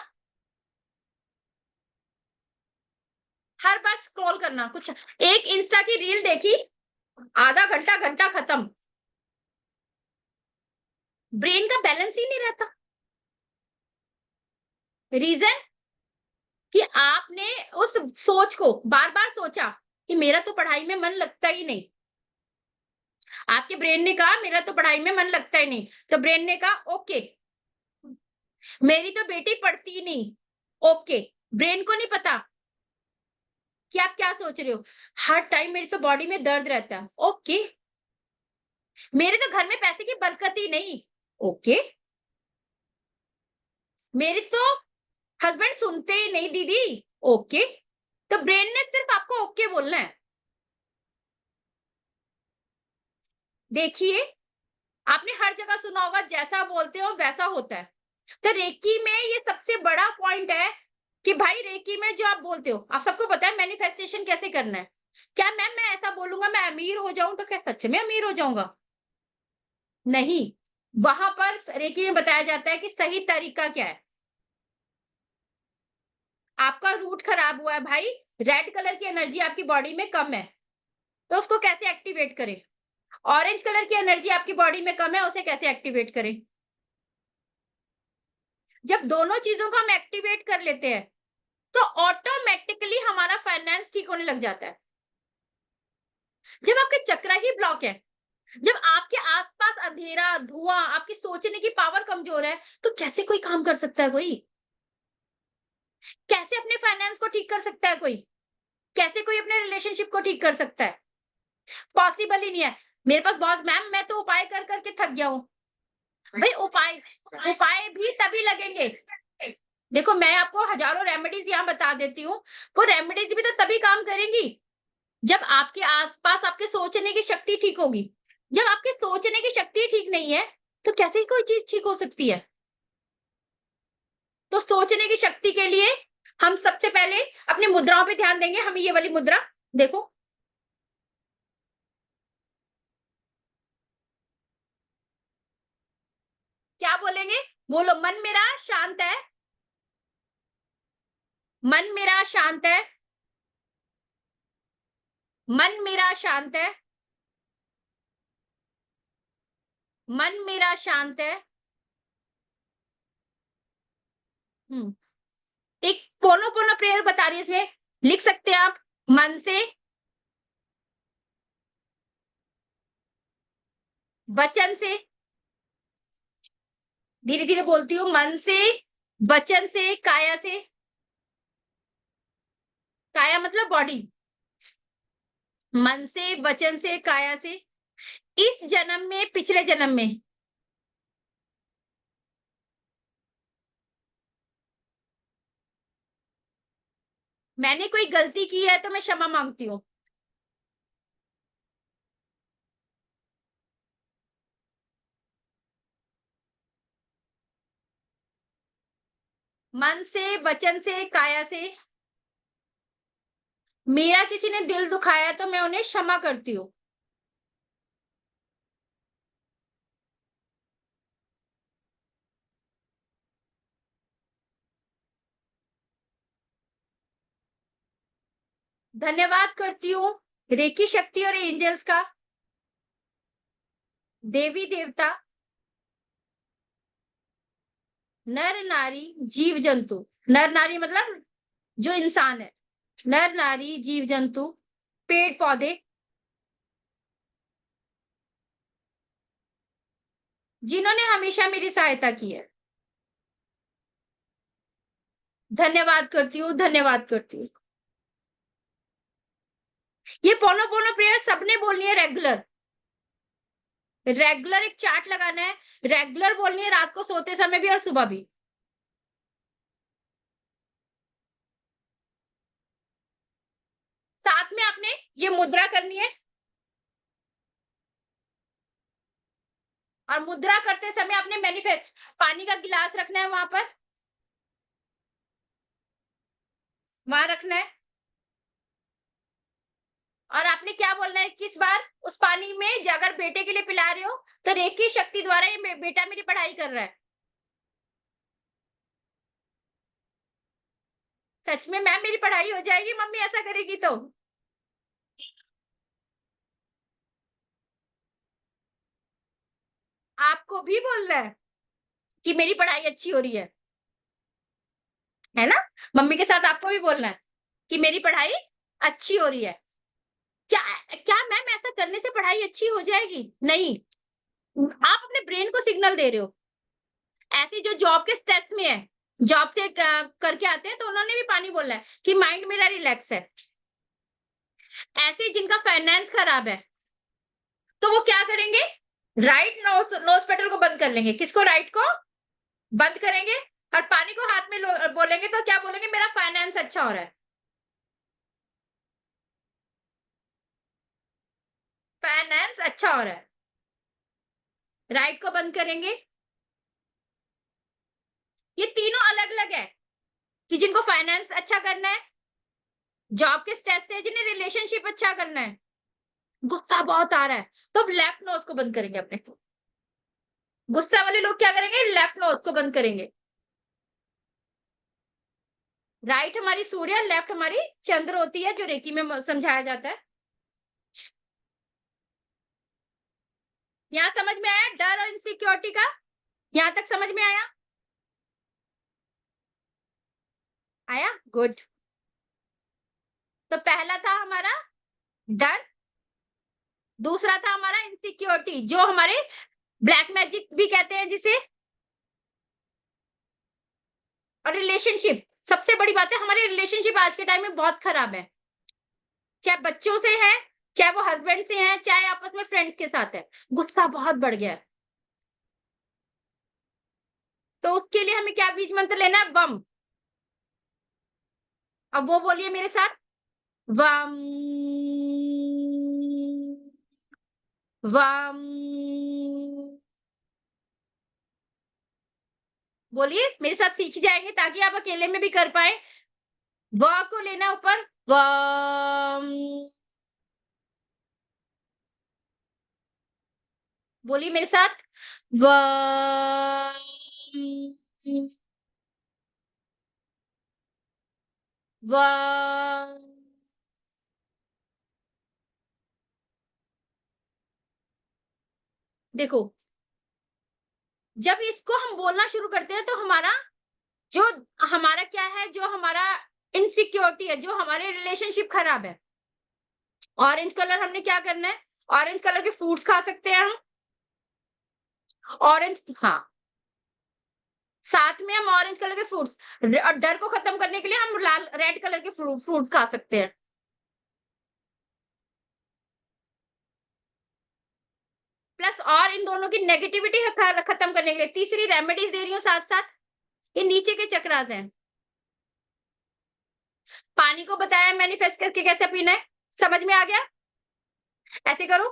हर बार स्क्रॉल करना, कुछ एक इंस्टा की रील देखी, आधा घंटा घंटा खत्म, ब्रेन का बैलेंस ही नहीं रहता। रीजन कि आपने उस सोच को बार बार सोचा कि मेरा तो पढ़ाई में मन लगता ही नहीं। आपके ब्रेन ने कहा मेरा तो पढ़ाई में मन लगता ही नहीं, तो ब्रेन ने कहा ओके, मेरी तो बेटी पढ़ती ही नहीं। ओके, ब्रेन को नहीं पता कि आप क्या सोच रहे हो। हर टाइम मेरी तो बॉडी में दर्द रहता है। ओके, मेरे तो घर में पैसे की बरकत ही नहीं। ओके, मेरी तो हस्बैंड सुनते ही नहीं दीदी। ओके, तो ब्रेन ने सिर्फ आपको ओके बोलना है। देखिए, आपने हर जगह सुना होगा, जैसा बोलते हो वैसा होता है। तो रेकी में ये सबसे बड़ा पॉइंट है कि भाई रेकी में जो आप बोलते हो, आप सबको पता है मैनिफेस्टेशन कैसे करना है। क्या मैम मैं ऐसा बोलूंगा मैं अमीर हो जाऊं तो क्या सच में अमीर हो जाऊंगा? नहीं, वहां पर रेकी में बताया जाता है कि सही तरीका क्या है। आपका रूट खराब हुआ है भाई, रेड कलर की एनर्जी आपकी बॉडी में कम है, तो उसको कैसे एक्टिवेट करें? ऑरेंज कलर की एनर्जी आपकी बॉडी में कम है, उसे कैसे एक्टिवेट करें? जब दोनों चीजों को हम एक्टिवेट कर लेते हैं तो ऑटोमेटिकली हमारा फाइनेंस ठीक होने लग जाता है। जब आपके चक्र ही ब्लॉक है, जब आपके आसपास अंधेरा, धुआं, आपकी सोचने की पावर कमजोर है, तो कैसे कोई काम कर सकता है कोई? कैसे अपने फाइनेंस को ठीक कर सकता है कोई? कैसे कोई अपने रिलेशनशिप को ठीक कर सकता है? पॉसिबल ही नहीं है। मेरे पास बहुत, मैम मैं तो उपाय कर करके थक गया हूं। भाई उपाय उपाय भी तभी लगेंगे। देखो मैं आपको हजारों रेमेडीज यहाँ बता देती हूँ, वो रेमेडीज भी तो तभी काम करेंगी जब आपके आसपास आपके सोचने की शक्ति ठीक होगी। जब आपके सोचने की शक्ति ठीक नहीं है, तो कैसे कोई चीज ठीक हो सकती है? तो सोचने की शक्ति के लिए हम सबसे पहले अपनी मुद्राओं पे ध्यान देंगे। हम ये वाली मुद्रा देखो, क्या बोलेंगे? बोलो, मन मेरा शांत है, मन मेरा शांत है, मन मेरा शांत है, मन मेरा शांत है। हम्म एक पोनो पोनो प्रेयर बता रही है इसमें, लिख सकते हैं आप। मन से, वचन से, धीरे धीरे बोलती हूँ, मन से, वचन से, काया से। काया मतलब बॉडी। मन से, वचन से, काया से। इस जन्म में, पिछले जन्म में मैंने कोई गलती की है तो मैं क्षमा मांगती हूँ। मन से, वचन से, काया से। मेरा किसी ने दिल दुखाया तो मैं उन्हें क्षमा करती हूँ। धन्यवाद करती हूँ रेकी शक्ति और एंजल्स का, देवी देवता, नर नारी, जीव जंतु। नर नारी मतलब जो इंसान है, नर नारी, जीव जंतु, पेड़ पौधे, जिन्होंने हमेशा मेरी सहायता की है। धन्यवाद करती हूँ, धन्यवाद करती हूँ। ये पोनो पोनो प्रेयर सबने बोलनी है रेगुलर। रेगुलर एक चार्ट लगाना है, रेगुलर बोलनी है, रात को सोते समय भी और सुबह भी। साथ में आपने ये मुद्रा करनी है, और मुद्रा करते समय आपने मैनिफेस्ट, पानी का गिलास रखना है वहां पर, वहां रखना है। और आपने क्या बोलना है, किस बार उस पानी में अगर बेटे के लिए पिला रहे हो तो रेकी शक्ति द्वारा ये बेटा मेरी पढ़ाई कर रहा है। सच में मैम मेरी पढ़ाई हो जाएगी मम्मी ऐसा करेगी तो। आपको भी बोलना है कि मेरी पढ़ाई अच्छी हो रही है ना? मम्मी के साथ आपको भी बोलना है कि मेरी पढ़ाई अच्छी हो रही है। क्या क्या मैम ऐसा करने से पढ़ाई अच्छी हो जाएगी? नहीं, आप अपने ब्रेन को सिग्नल दे रहे हो। ऐसी जो जॉब के स्ट्रेस में है, जॉब से करके आते हैं, तो उन्होंने भी पानी बोलना है कि माइंड मेरा रिलैक्स है। ऐसे जिनका फाइनेंस खराब है, तो वो क्या करेंगे? राइट नोज नोज पेटल को बंद कर लेंगे। किसको? राइट को बंद करेंगे और पानी को हाथ में बोलेंगे, तो क्या बोलेंगे? मेरा फाइनेंस अच्छा हो रहा है, फाइनेंस अच्छा हो रहा है। राइट को बंद करेंगे। ये तीनों अलग अलग है कि जिनको फाइनेंस अच्छा करना है, जॉब के स्ट्रेस से, जिन्हें रिलेशनशिप अच्छा करना है, गुस्सा बहुत आ रहा है, तो अब लेफ्ट नोज को बंद करेंगे अपने। गुस्सा वाले लोग क्या करेंगे? लेफ्ट नोज को बंद करेंगे। राइट हमारी सूर्य, लेफ्ट हमारी चंद्र होती है, जो रेकी में समझाया जाता है। यहाँ समझ में आया डर और इनसिक्योरिटी का? यहाँ तक समझ में आया? आया, गुड। तो पहला था हमारा डर, दूसरा था हमारा इनसिक्योरिटी, जो हमारे ब्लैक मैजिक भी कहते हैं जिसे, और रिलेशनशिप। सबसे बड़ी बात है, हमारे रिलेशनशिप आज के टाइम में बहुत खराब है, चाहे बच्चों से है, चाहे वो हस्बैंड से है, चाहे आपस में फ्रेंड्स के साथ है। गुस्सा बहुत बढ़ गया है। तो उसके लिए हमें क्या बीज मंत्र लेना है? वम। अब वो बोलिए मेरे साथ, वम वम। बोलिए मेरे साथ, सीख जाएंगे ताकि आप अकेले में भी कर पाए। व को लेना ऊपर, वम। बोलिए मेरे साथ, वम वम। देखो, जब इसको हम बोलना शुरू करते हैं तो जो हमारा क्या है, जो हमारा इनसिक्योरिटी है, जो हमारे रिलेशनशिप खराब है। ऑरेंज कलर हमने क्या करना है? ऑरेंज कलर के फ्रूट्स खा सकते हैं हम। ऑरेंज, हाँ, साथ में हम ऑरेंज कलर के फ्रूट्स, और डर को खत्म करने के लिए हम लाल रेड कलर के फ्रूट्स खा सकते हैं। प्लस और इन दोनों की नेगेटिविटी खत्म करने के लिए तीसरी रेमेडीज दे रही हूँ साथ साथ। ये नीचे के चक्रास हैं। पानी को बताया मैनिफेस्ट करके कैसे पीना है, समझ में आ गया? ऐसे करो,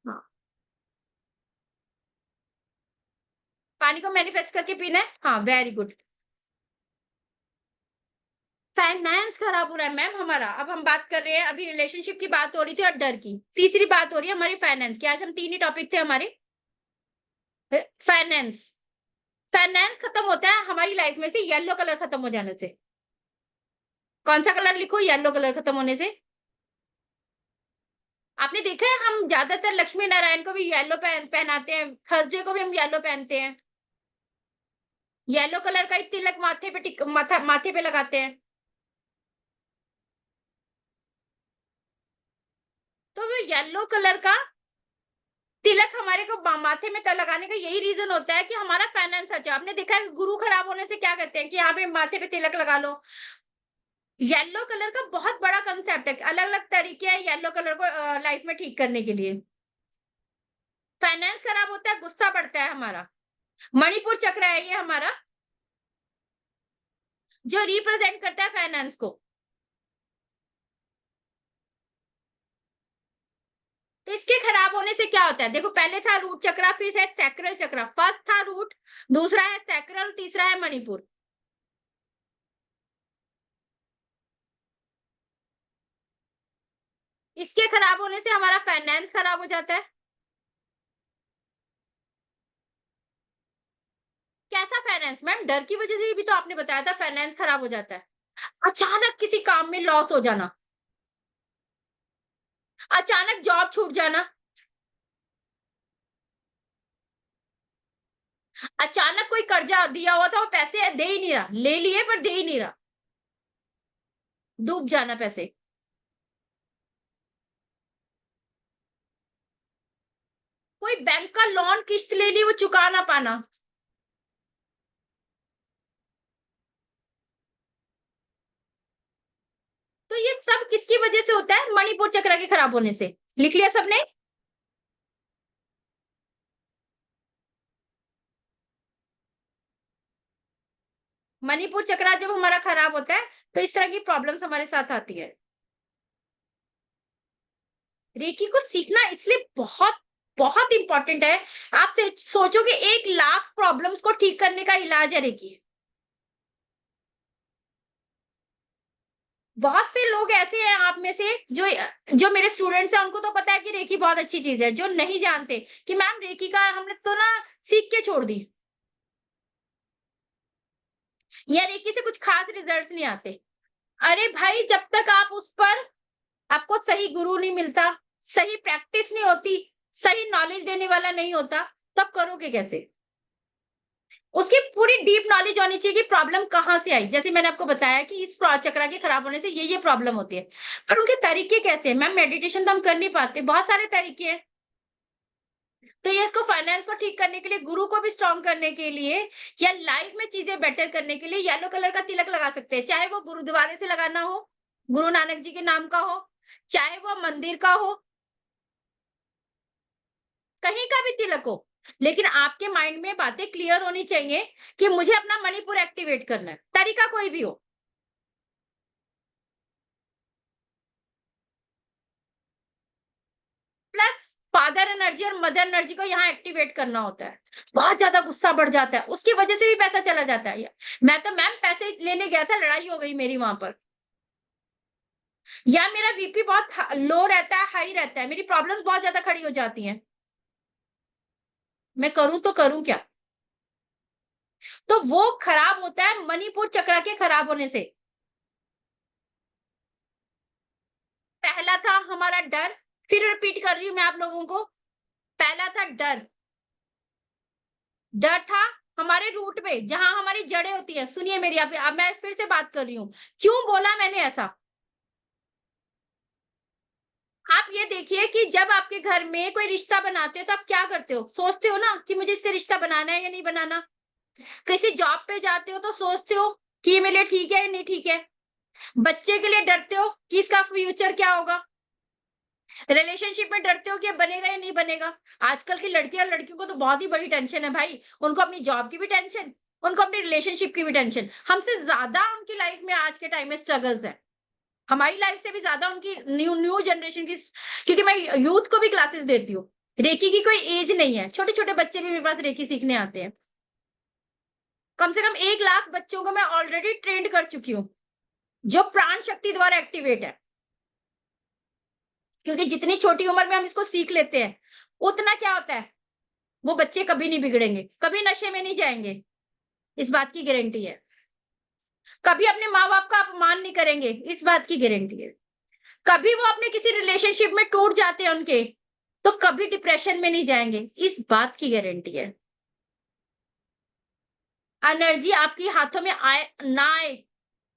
हाँ, पानी को मैनिफेस्ट करके पीना है, हाँ, वेरी गुड। फाइनेंस खराब हो रहा है मैम हमारा। अब हम बात कर रहे हैं, अभी रिलेशनशिप की बात हो रही थी और डर की, तीसरी बात हो रही है हमारी फाइनेंस की। आज हम तीन ही टॉपिक थे हमारे। फाइनेंस, फाइनेंस खत्म होता है हमारी लाइफ में से येलो कलर खत्म हो जाने से। कौन सा कलर लिखो येलो कलर खत्म होने से? आपने देखा है हम ज्यादातर लक्ष्मी नारायण को भी येलो पहनाते हैं, थर्सडे को भी हम येलो पहनते हैं। येलो कलर का ही तिलक माथे पे माथे पे लगाते हैं। तो वो येलो कलर का तिलक हमारे को माथे में लगाने का यही रीजन होता है कि हमारा फाइनेंस अच्छा। आपने देखा है गुरु खराब होने से क्या करते हैं कि यहाँ पे माथे पे तिलक लगा लो। येलो कलर का बहुत बड़ा कंसेप्ट है, अलग अलग तरीके हैं येलो कलर को लाइफ में ठीक करने के लिए। फाइनेंस खराब होता है, गुस्सा बढ़ता है हमारा। मणिपुर चक्र है ये हमारा, जो रिप्रेजेंट करता है फाइनेंस को। तो इसके खराब होने से क्या होता है? देखो, पहले था रूट चक्र, फिर है सैक्रल चक्र। फर्स्ट था रूट, दूसरा है सैक्रल, तीसरा है मणिपुर। इसके खराब होने से हमारा फाइनेंस खराब हो जाता है। कैसा फाइनेंस मैम? डर की वजह से ही भी तो आपने बताया था फाइनेंस खराब हो जाता है। अचानक किसी काम में लॉस हो जाना, अचानक जॉब छूट जाना, अचानक कोई कर्जा दिया हुआ था वो पैसे दे ही नहीं रहा, ले लिए पर दे ही नहीं रहा, डूब जाना पैसे। कोई बैंक का लोन किस्त ले ली, वो चुका ना पाना। तो ये सब किसकी वजह से होता है? मणिपुर चक्र के खराब होने से। लिख लिया सबने? मणिपुर चक्र जब हमारा खराब होता है तो इस तरह की प्रॉब्लम्स हमारे साथ आती है। रेकी को सीखना इसलिए बहुत बहुत इंपॉर्टेंट है। आप सोचोगे 1 लाख प्रॉब्लम्स को ठीक करने का इलाज है रेकी। बहुत से लोग ऐसे हैं आप में से जो जो मेरे स्टूडेंट्स हैं, उनको तो पता है कि रेकी बहुत अच्छी चीज है। जो नहीं जानते कि मैम रेकी का हमने तो ना सीख के छोड़ दी, या रेकी से कुछ खास रिजल्ट्स नहीं आते। अरे भाई, जब तक आप उस पर, आपको सही गुरु नहीं मिलता, सही प्रैक्टिस नहीं होती, सही नॉलेज देने वाला नहीं होता, तब करोगे कैसे? उसकी पूरी डीप नॉलेज होनी चाहिए कि प्रॉब्लम कहाँ से आई। जैसे मैंने आपको बताया कि इस चक्र के खराब होने से ये प्रॉब्लम होती है, पर उनके तरीके कैसे हैं? मैम, मेडिटेशन तो हम कर नहीं पाते, बहुत सारे तरीके हैं। तो ये इसको फाइनेंस को ठीक करने के लिए, गुरु को भी स्ट्रॉन्ग करने के लिए, या लाइफ में चीजें बेटर करने के लिए येलो कलर का तिलक लगा सकते हैं। चाहे वो गुरुद्वारे से लगाना हो, गुरु नानक जी के नाम का हो, चाहे वो मंदिर का हो, कहीं का भी तिलक हो। लेकिन आपके माइंड में बातें क्लियर होनी चाहिए कि मुझे अपना मणिपुर एक्टिवेट करना है, तरीका कोई भी हो। प्लस फादर एनर्जी और मदर एनर्जी को यहाँ एक्टिवेट करना होता है। बहुत ज्यादा गुस्सा बढ़ जाता है, उसकी वजह से भी पैसा चला जाता है। मैं तो मैम पैसे लेने गया था, लड़ाई हो गई मेरी वहां पर। या मेरा वीपी बहुत लो रहता है, हाई रहता है, मेरी प्रॉब्लम्स बहुत ज्यादा खड़ी हो जाती हैं। मैं करूं तो करूं क्या? तो वो खराब होता है मणिपुर चक्र के खराब होने से। पहला था हमारा डर, फिर रिपीट कर रही हूं मैं आप लोगों को। पहला था डर। डर था हमारे रूट में, जहां हमारी जड़ें होती हैं। सुनिए मेरी, अब मैं फिर से बात कर रही हूँ, क्यों बोला मैंने ऐसा। आप ये देखिए कि जब आपके घर में कोई रिश्ता बनाते हो तो आप क्या करते हो? सोचते हो ना कि मुझे इससे रिश्ता बनाना है या नहीं बनाना। किसी जॉब पे जाते हो तो सोचते हो कि ये मेरे लिए ठीक है या नहीं ठीक है। बच्चे के लिए डरते हो कि इसका फ्यूचर क्या होगा। रिलेशनशिप में डरते हो कि ये बनेगा या नहीं बनेगा। आजकल की लड़कियां लड़कियों को तो बहुत ही बड़ी टेंशन है भाई। उनको अपनी जॉब की भी टेंशन, उनको अपनी रिलेशनशिप की भी टेंशन। हमसे ज्यादा उनकी लाइफ में आज के टाइम में स्ट्रगल्स है। हमारी लाइफ से भी ज्यादा उनकी न्यू न्यू जनरेशन की। क्योंकि मैं यूथ को भी क्लासेस देती हूँ। रेकी की कोई एज नहीं है, छोटे छोटे बच्चे भी मेरे पास रेकी सीखने आते हैं। कम से कम 1 लाख बच्चों को मैं ऑलरेडी ट्रेंड कर चुकी हूँ, जो प्राण शक्ति द्वारा एक्टिवेट है। क्योंकि जितनी छोटी उम्र में हम इसको सीख लेते हैं, उतना क्या होता है, वो बच्चे कभी नहीं बिगड़ेंगे, कभी नशे में नहीं जाएंगे। इस बात की गारंटी है। कभी अपने माँ बाप का अपमान नहीं करेंगे, इस बात की गारंटी है। कभी वो अपने किसी रिलेशनशिप में टूट जाते हैं उनके, तो कभी डिप्रेशन में नहीं जाएंगे, इस बात की गारंटी है। एनर्जी आपकी हाथों में आए ना आए,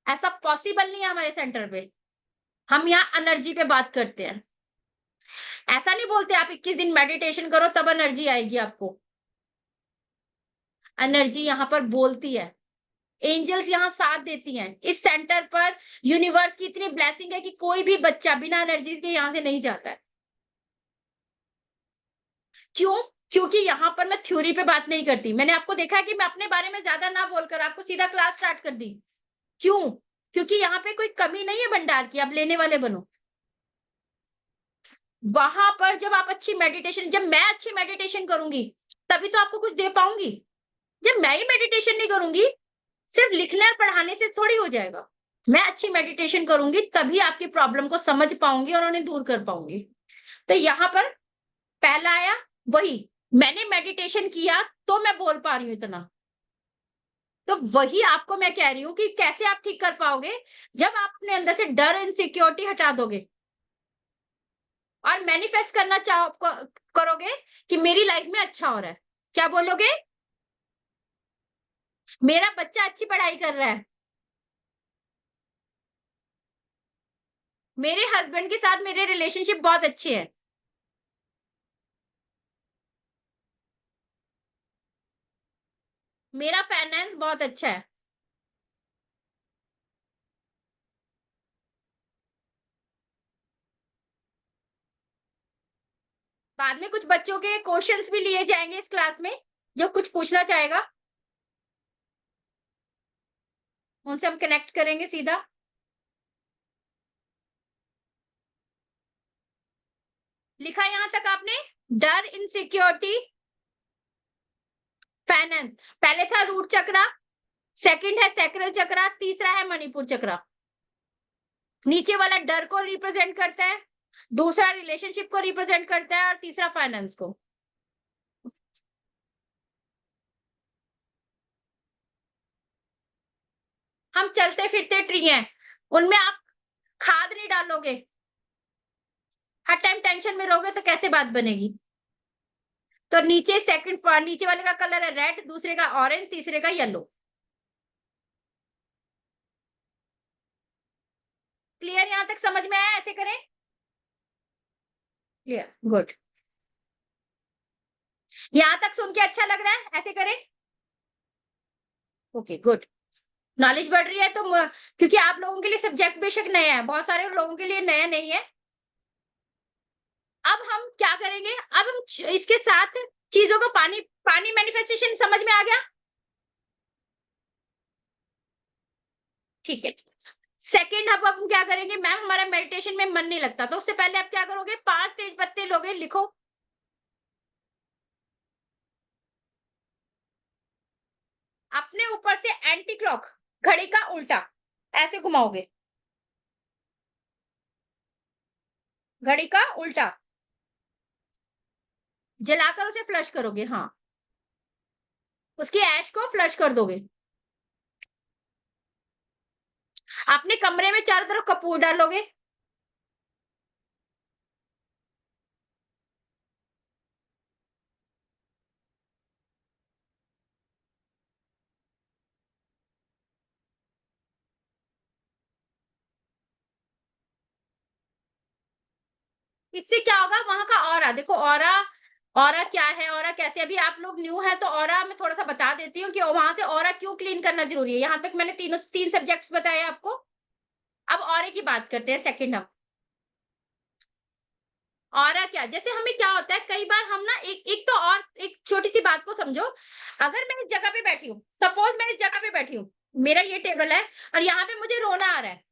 ऐसा पॉसिबल नहीं है हमारे सेंटर पे। हम यहाँ एनर्जी पे बात करते हैं। ऐसा नहीं बोलते आप 21 दिन मेडिटेशन करो तब एनर्जी आएगी आपको। एनर्जी यहाँ पर बोलती है, एंजल्स यहाँ साथ देती हैं। इस सेंटर पर यूनिवर्स की इतनी ब्लेसिंग है कि कोई भी बच्चा बिना एनर्जी के यहाँ से नहीं जाता है। क्यों? क्योंकि यहाँ पर मैं थ्योरी पे बात नहीं करती। मैंने आपको देखा है कि मैं अपने बारे में ज्यादा ना बोलकर आपको सीधा क्लास स्टार्ट कर दी। क्यों? क्योंकि यहाँ पे कोई कमी नहीं है भंडार की, आप लेने वाले बनो। वहां पर जब आप अच्छी मेडिटेशन, जब मैं अच्छी मेडिटेशन करूंगी तभी तो आपको कुछ दे पाऊंगी। जब मैं ही मेडिटेशन नहीं करूंगी, सिर्फ लिखने और पढ़ाने से थोड़ी हो जाएगा। मैं अच्छी मेडिटेशन करूंगी तभी आपकी प्रॉब्लम को समझ पाऊंगी और उन्हें दूर कर पाऊंगी। तो यहाँ पर पहला आया वही, मैंने मेडिटेशन किया तो मैं बोल पा रही हूं इतना। तो वही आपको मैं कह रही हूँ कि कैसे आप ठीक कर पाओगे, जब आप अपने अंदर से डर इनसिक्योरिटी हटा दोगे और मैनिफेस्ट करना चाहो करोगे कि मेरी लाइफ में अच्छा हो रहा है। क्या बोलोगे? मेरा बच्चा अच्छी पढ़ाई कर रहा है, मेरे हस्बैंड के साथ मेरे रिलेशनशिप बहुत अच्छे हैं, मेरा फाइनेंस बहुत अच्छा है। बाद में कुछ बच्चों के क्वेश्चंस भी लिए जाएंगे इस क्लास में, जो कुछ पूछना चाहेगा उनसे हम कनेक्ट करेंगे सीधा। लिखा यहां तक आपने? डर, इनसिक्योरिटी, फाइनेंस। पहले था रूट चक्रा, सेकंड है सैक्रल चक्रा, तीसरा है मणिपुर चक्रा। नीचे वाला डर को रिप्रेजेंट करता है, दूसरा रिलेशनशिप को रिप्रेजेंट करता है और तीसरा फाइनेंस को। हम चलते फिरते ट्री हैं, उनमें आप खाद नहीं डालोगे, हर टाइम टेंशन में रहोगे तो कैसे बात बनेगी। तो नीचे सेकंड, नीचे वाले का कलर है रेड, दूसरे का ऑरेंज, तीसरे का येलो। क्लियर? यहां तक समझ में आया? ऐसे करें? Clear, good. यहां तक सुन के अच्छा लग रहा है? ऐसे करें? Okay, good. नॉलेज बढ़ रही है तो क्योंकि आप लोगों के लिए सब्जेक्ट बेशक नया है, बहुत सारे लोगों के लिए नया नहीं है। अब हम क्या करेंगे, अब हम इसके साथ चीजों को पानी पानी मैनिफेस्टेशन समझ में आ गया? ठीक है। सेकंड अब हम क्या करेंगे, मैम हमारा मेडिटेशन में मन नहीं लगता, तो उससे पहले आप क्या करोगे, 5 तेज पत्ते लोगे, लिखो। अपने ऊपर से एंटी क्लॉक, घड़ी का उल्टा ऐसे घुमाओगे, घड़ी का उल्टा जलाकर उसे फ्लश करोगे। हाँ, उसकी ऐश को फ्लश कर दोगे। अपने कमरे में चारों तरफ कपूर डालोगे। इससे क्या होगा, वहां का ऑरा देखो, ऑरा, ऑरा क्या है, ऑरा कैसे, अभी आप लोग न्यू है तो ऑरा मैं थोड़ा सा बता देती हूँ कि वहां से ऑरा क्यों क्लीन करना जरूरी है। यहाँ तक मैंने तीन सब्जेक्ट्स बताए आपको। अब ऑरे की बात करते हैं सेकंड हम। ऑरा क्या, जैसे हमें क्या होता है कई बार हम ना, एक एक तो और एक छोटी सी बात को समझो। अगर मैं इस जगह पे बैठी हूँ, सपोज मैं इस जगह पे बैठी हूँ, मेरा ये टेबल है और यहाँ पे मुझे रोना आ रहा है,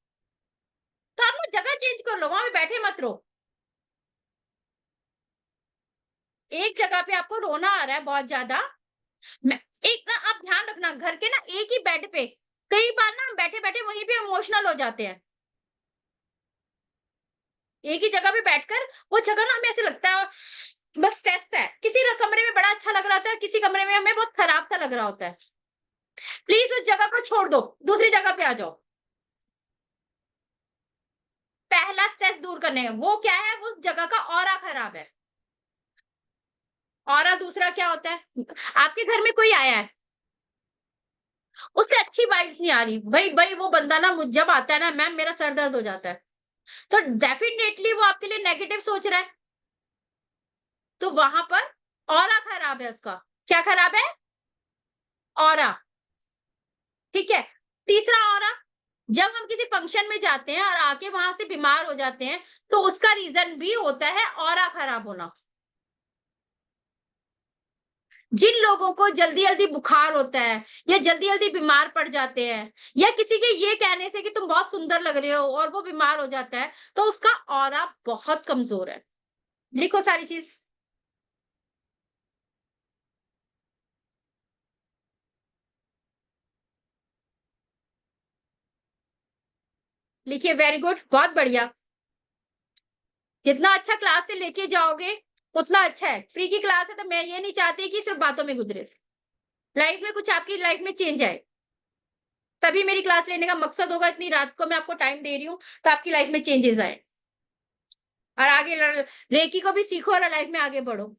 तो आप ना जगह चेंज कर लो, वहां पे बैठे मत रहो। एक जगह पे आपको रोना आ रहा है बहुत ज्यादा, मैं, एक ना आप ध्यान रखना, घर के ना एक ही बेड पे कई बार ना हम बैठे बैठे वहीं पे इमोशनल हो जाते हैं। एक ही जगह पे बैठकर वो जगह ना हमें ऐसे लगता है बस स्ट्रेस है, किसी कमरे में बड़ा अच्छा लग रहा होता है, किसी कमरे में हमें बहुत खराब सा लग रहा होता है। प्लीज उस जगह को छोड़ दो, दूसरी जगह पे आ जाओ। पहला स्ट्रेस दूर करने है, वो क्या है, उस जगह का ऑरा खराब है। ऑरा दूसरा क्या होता है, आपके घर में कोई आया है, उससे अच्छी वाइब्स नहीं आ रही, भाई भाई वो बंदा ना, मुझ जब आता है ना मैम मेरा सर दर्द हो जाता है, तो डेफिनेटली वो आपके लिए नेगेटिव सोच रहा है, तो वहां पर ऑरा खराब है उसका। क्या खराब है, ऑरा। ठीक है। तीसरा ऑरा, जब हम किसी फंक्शन में जाते हैं और आके वहां से बीमार हो जाते हैं, तो उसका रीजन भी होता है ऑरा खराब होना। जिन लोगों को जल्दी जल्दी बुखार होता है या जल्दी जल्दी बीमार पड़ जाते हैं, या किसी के ये कहने से कि तुम बहुत सुंदर लग रहे हो और वो बीमार हो जाता है, तो उसका ऑरा बहुत कमजोर है। लिखो सारी चीज। लिखिए, वेरी गुड, बहुत बढ़िया। जितना अच्छा क्लास से लेके जाओगे उतना अच्छा है। फ्री की क्लास है तो मैं ये नहीं चाहती कि सिर्फ बातों में गुजरे, लाइफ में कुछ आपकी लाइफ में चेंज आए, तभी मेरी क्लास लेने का मकसद होगा। इतनी रात को मैं आपको टाइम दे रही हूँ तो आपकी लाइफ में चेंजेस आए और आगे रेकी को भी सीखो और लाइफ में आगे बढ़ो।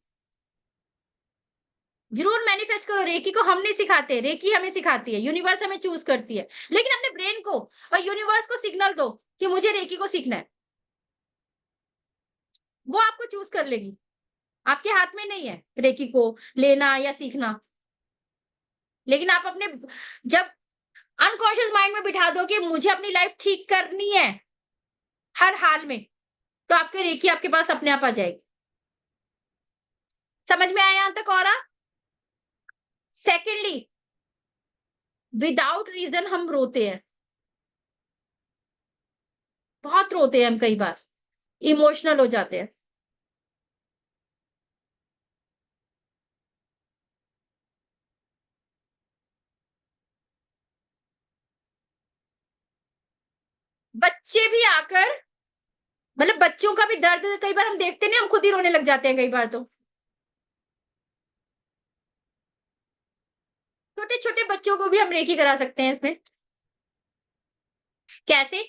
जरूर मैनिफेस्ट करो, रेकी को हम नहीं सिखाते, रेकी हमें सिखाती है, यूनिवर्स हमें चूज करती है, लेकिन अपने ब्रेन को और यूनिवर्स को सिग्नल दो कि मुझे रेकी को सीखना है, वो आपको चूज कर लेगी। आपके हाथ में नहीं है रेकी को लेना या सीखना, लेकिन आप अपने, जब अनकॉन्शियस माइंड में बिठा दो कि मुझे अपनी लाइफ ठीक करनी है हर हाल में, तो आपके रेकी आपके पास अपने आप आ जाएगी। समझ में आया यहां तक? और सेकेंडली, विदाउट रीजन हम रोते हैं, बहुत रोते हैं हम, कई बार इमोशनल हो जाते हैं। बच्चे भी आकर, मतलब बच्चों का भी दर्द कई बार हम देखते नहीं, हम खुद ही रोने लग जाते हैं कई बार तो। छोटे छोटे बच्चों को भी हम रेकी करा सकते हैं इसमें। कैसे?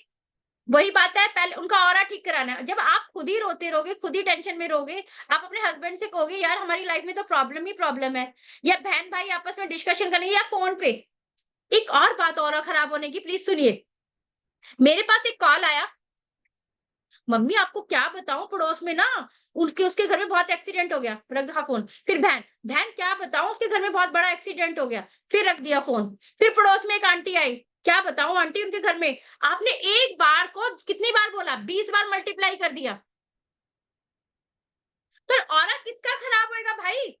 वही बात है, पहले उनका ऑरा ठीक कराना है। जब आप खुद ही रोते रहोगे, खुद ही टेंशन में रहोगे, आप अपने हस्बैंड से कहोगे यार हमारी लाइफ में तो प्रॉब्लम ही प्रॉब्लम है, या बहन भाई आपस में डिस्कशन करेंगे या फोन पे। एक और बात ऑरा खराब होने की, प्लीज सुनिए। मेरे पास एक कॉल आया, मम्मी आपको क्या बताऊं, पड़ोस में ना उसके घर में बहुत एक्सीडेंट हो गया, रख दिया फोन। फिर बहन, बहन क्या बताऊं उसके घर में बहुत बड़ा एक्सीडेंट हो गया, फिर रख दिया फोन। फिर पड़ोस में एक आंटी आई, क्या बताऊं आंटी उनके घर में, आपने एक बार को कितनी बार बोला, 20 बार मल्टीप्लाई कर दिया। तो औरत किसका खराब होएगा भाई?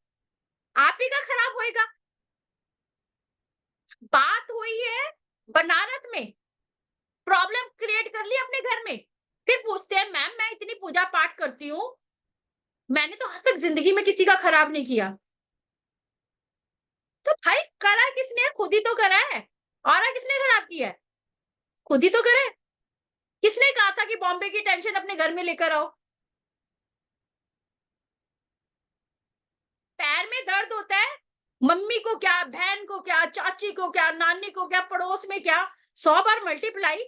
आप ही का खराब होएगा। बात हुई है बनारस में, प्रॉब्लम क्रिएट कर ली अपने घर में। फिर पूछते हैं मैम मैं इतनी पूजा पाठ करती हूँ, मैंने तो आज तक जिंदगी में किसी का खराब नहीं किया। तो भाई करा किसने है? खुद ही तो करा है। और किसने खराब किया है? खुद ही तो करे। किसने कहा था कि बॉम्बे की टेंशन अपने घर में लेकर आओ? पैर में दर्द होता है, मम्मी को क्या, बहन को क्या, चाची को क्या, नानी को क्या, पड़ोस में क्या, 100 बार मल्टीप्लाई।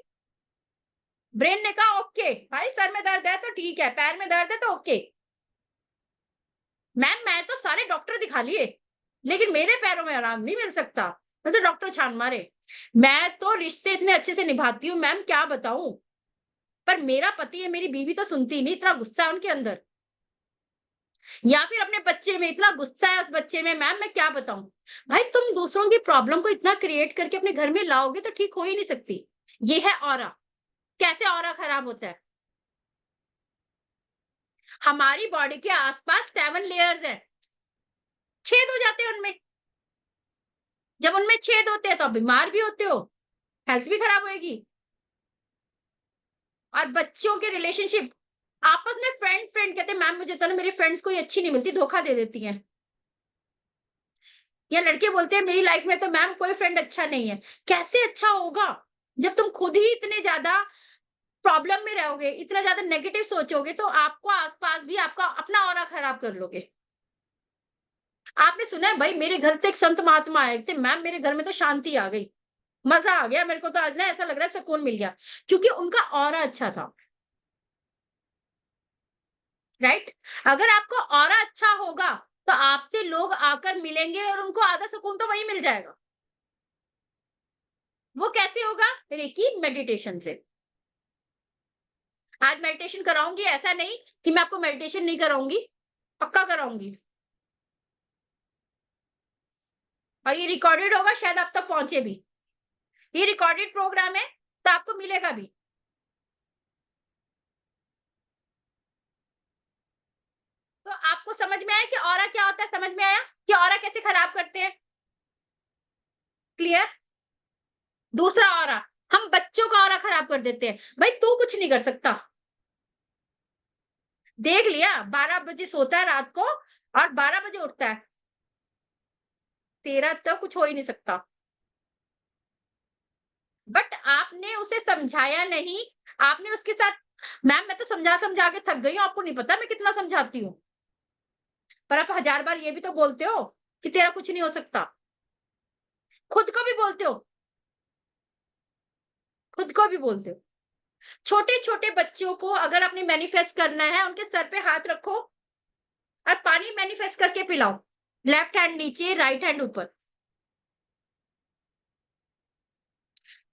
ब्रेन ने कहा ओके भाई, सर में दर्द है तो ठीक है, पैर में दर्द है तो ओके। मैम मैं तो सारे डॉक्टर दिखा लिए, लेकिन मेरे पैरों में आराम नहीं मिल सकता। मैं तो डॉक्टर छान मारे। मैं तो रिश्ते इतने अच्छे से निभाती हूँ मैम, क्या बताऊं। पर मेरा पति है, मेरी बीवी तो सुनती नहीं, इतना गुस्सा है उनके अंदर। या फिर अपने बच्चे में इतना गुस्सा है, उस बच्चे में मैम मैं क्या बताऊं। भाई तुम दूसरों की प्रॉब्लम को इतना क्रिएट करके अपने घर में लाओगे तो ठीक हो ही नहीं सकती। ये है ऑरा। कैसे ऑरा खराब होता है? हमारी बॉडी के आसपास 7 लेयर्स हैं, छेद हो जाते हैं उनमें। जब उनमें छेद होते हैं तो आप बीमार भी होते हो, हेल्थ भी खराब होएगी। और बच्चों के रिलेशनशिप आपस में, फ्रेंड फ्रेंड कहते हैं मैम मुझे तो ना मेरी फ्रेंड्स कोई अच्छी नहीं मिलती, धोखा दे देती हैं। या लड़के बोलते हैं मेरी लाइफ में तो मैम कोई फ्रेंड अच्छा नहीं है। कैसे अच्छा होगा जब तुम खुद ही इतने ज्यादा प्रॉब्लम में रहोगे, इतना ज्यादा नेगेटिव सोचोगे, तो आपको आसपास भी आपका अपना ऑरा खराब कर लोगे। आपने सुना है भाई मेरे घर पे एक संत महात्मा आए थे, मैम मेरे घर में तो शांति आ गई, मजा आ गया मेरे को, तो आज ना ऐसा लग रहा है सुकून मिल गया, क्योंकि उनका ऑरा अच्छा था। राइट। अगर आपका ऑरा अच्छा होगा तो आपसे लोग आकर मिलेंगे और उनको आधा सुकून तो वही मिल जाएगा। वो कैसे होगा? रेकी मेडिटेशन से। आज मेडिटेशन कराऊंगी, ऐसा नहीं कि मैं आपको मेडिटेशन नहीं कराऊंगी, पक्का कराऊंगी। और ये रिकॉर्डेड होगा, शायद आप तक पहुंचे भी। ये रिकॉर्डेड प्रोग्राम है तो आपको मिलेगा भी। तो आपको समझ में आया कि ऑरा क्या होता है? समझ में आया कि ऑरा कैसे खराब करते हैं? क्लियर। दूसरा ऑरा, हम बच्चों का ऑरा खराब कर देते हैं। भाई तू कुछ नहीं कर सकता, देख लिया 12 बजे सोता है रात को और 12 बजे उठता है, तेरा तो कुछ हो ही नहीं सकता। बट आपने उसे समझाया नहीं। आपने उसके साथ, मैम मैं तो समझा समझा के थक गई हूँ, आपको नहीं पता मैं कितना समझाती हूँ। पर आप 1000 बार ये भी तो बोलते हो कि तेरा कुछ नहीं हो सकता। खुद को भी बोलते हो, खुद को भी बोलते हो। छोटे छोटे बच्चों को अगर आपने मैनिफेस्ट करना है, उनके सर पे हाथ रखो और पानी मैनिफेस्ट करके पिलाओ। लेफ्ट हैंड नीचे, राइट हैंड ऊपर,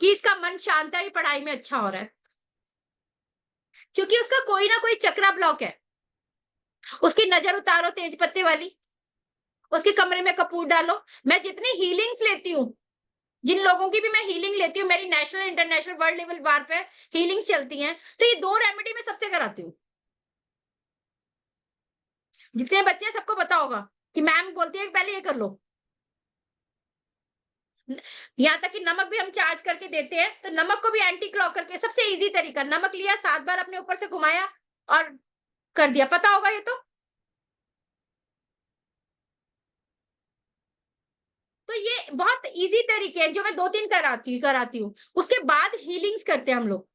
कि इसका मन शांत है, ये पढ़ाई में अच्छा हो रहा है। क्योंकि उसका कोई ना कोई चक्रा ब्लॉक है। उसकी नजर उतारो तेज पत्ते वाली, उसके कमरे में कपूर डालो। मैं जितनी हीलिंग्स लेती हूँ, जिन लोगों की भी मैं हीलिंग लेती हूँ, मेरी नेशनल इंटरनेशनल वर्ल्ड लेवल बार पे हीलिंग्स चलती हैं, तो ये 2 रेमेडी मैं सबसे कराती हूँ। जितने बच्चे हैं सबको पता होगा कि मैम बोलती है कि पहले ये कर लो। यहाँ तक कि नमक भी हम चार्ज करके देते हैं, तो नमक को भी एंटी क्लॉक करके, सबसे इजी तरीका, नमक लिया 7 बार अपने ऊपर से घुमाया और कर दिया, पता होगा ये तो ये बहुत इजी तरीके हैं जो मैं 2-3 कराती हूँ। उसके बाद हीलिंग्स करते हैं हम लोग।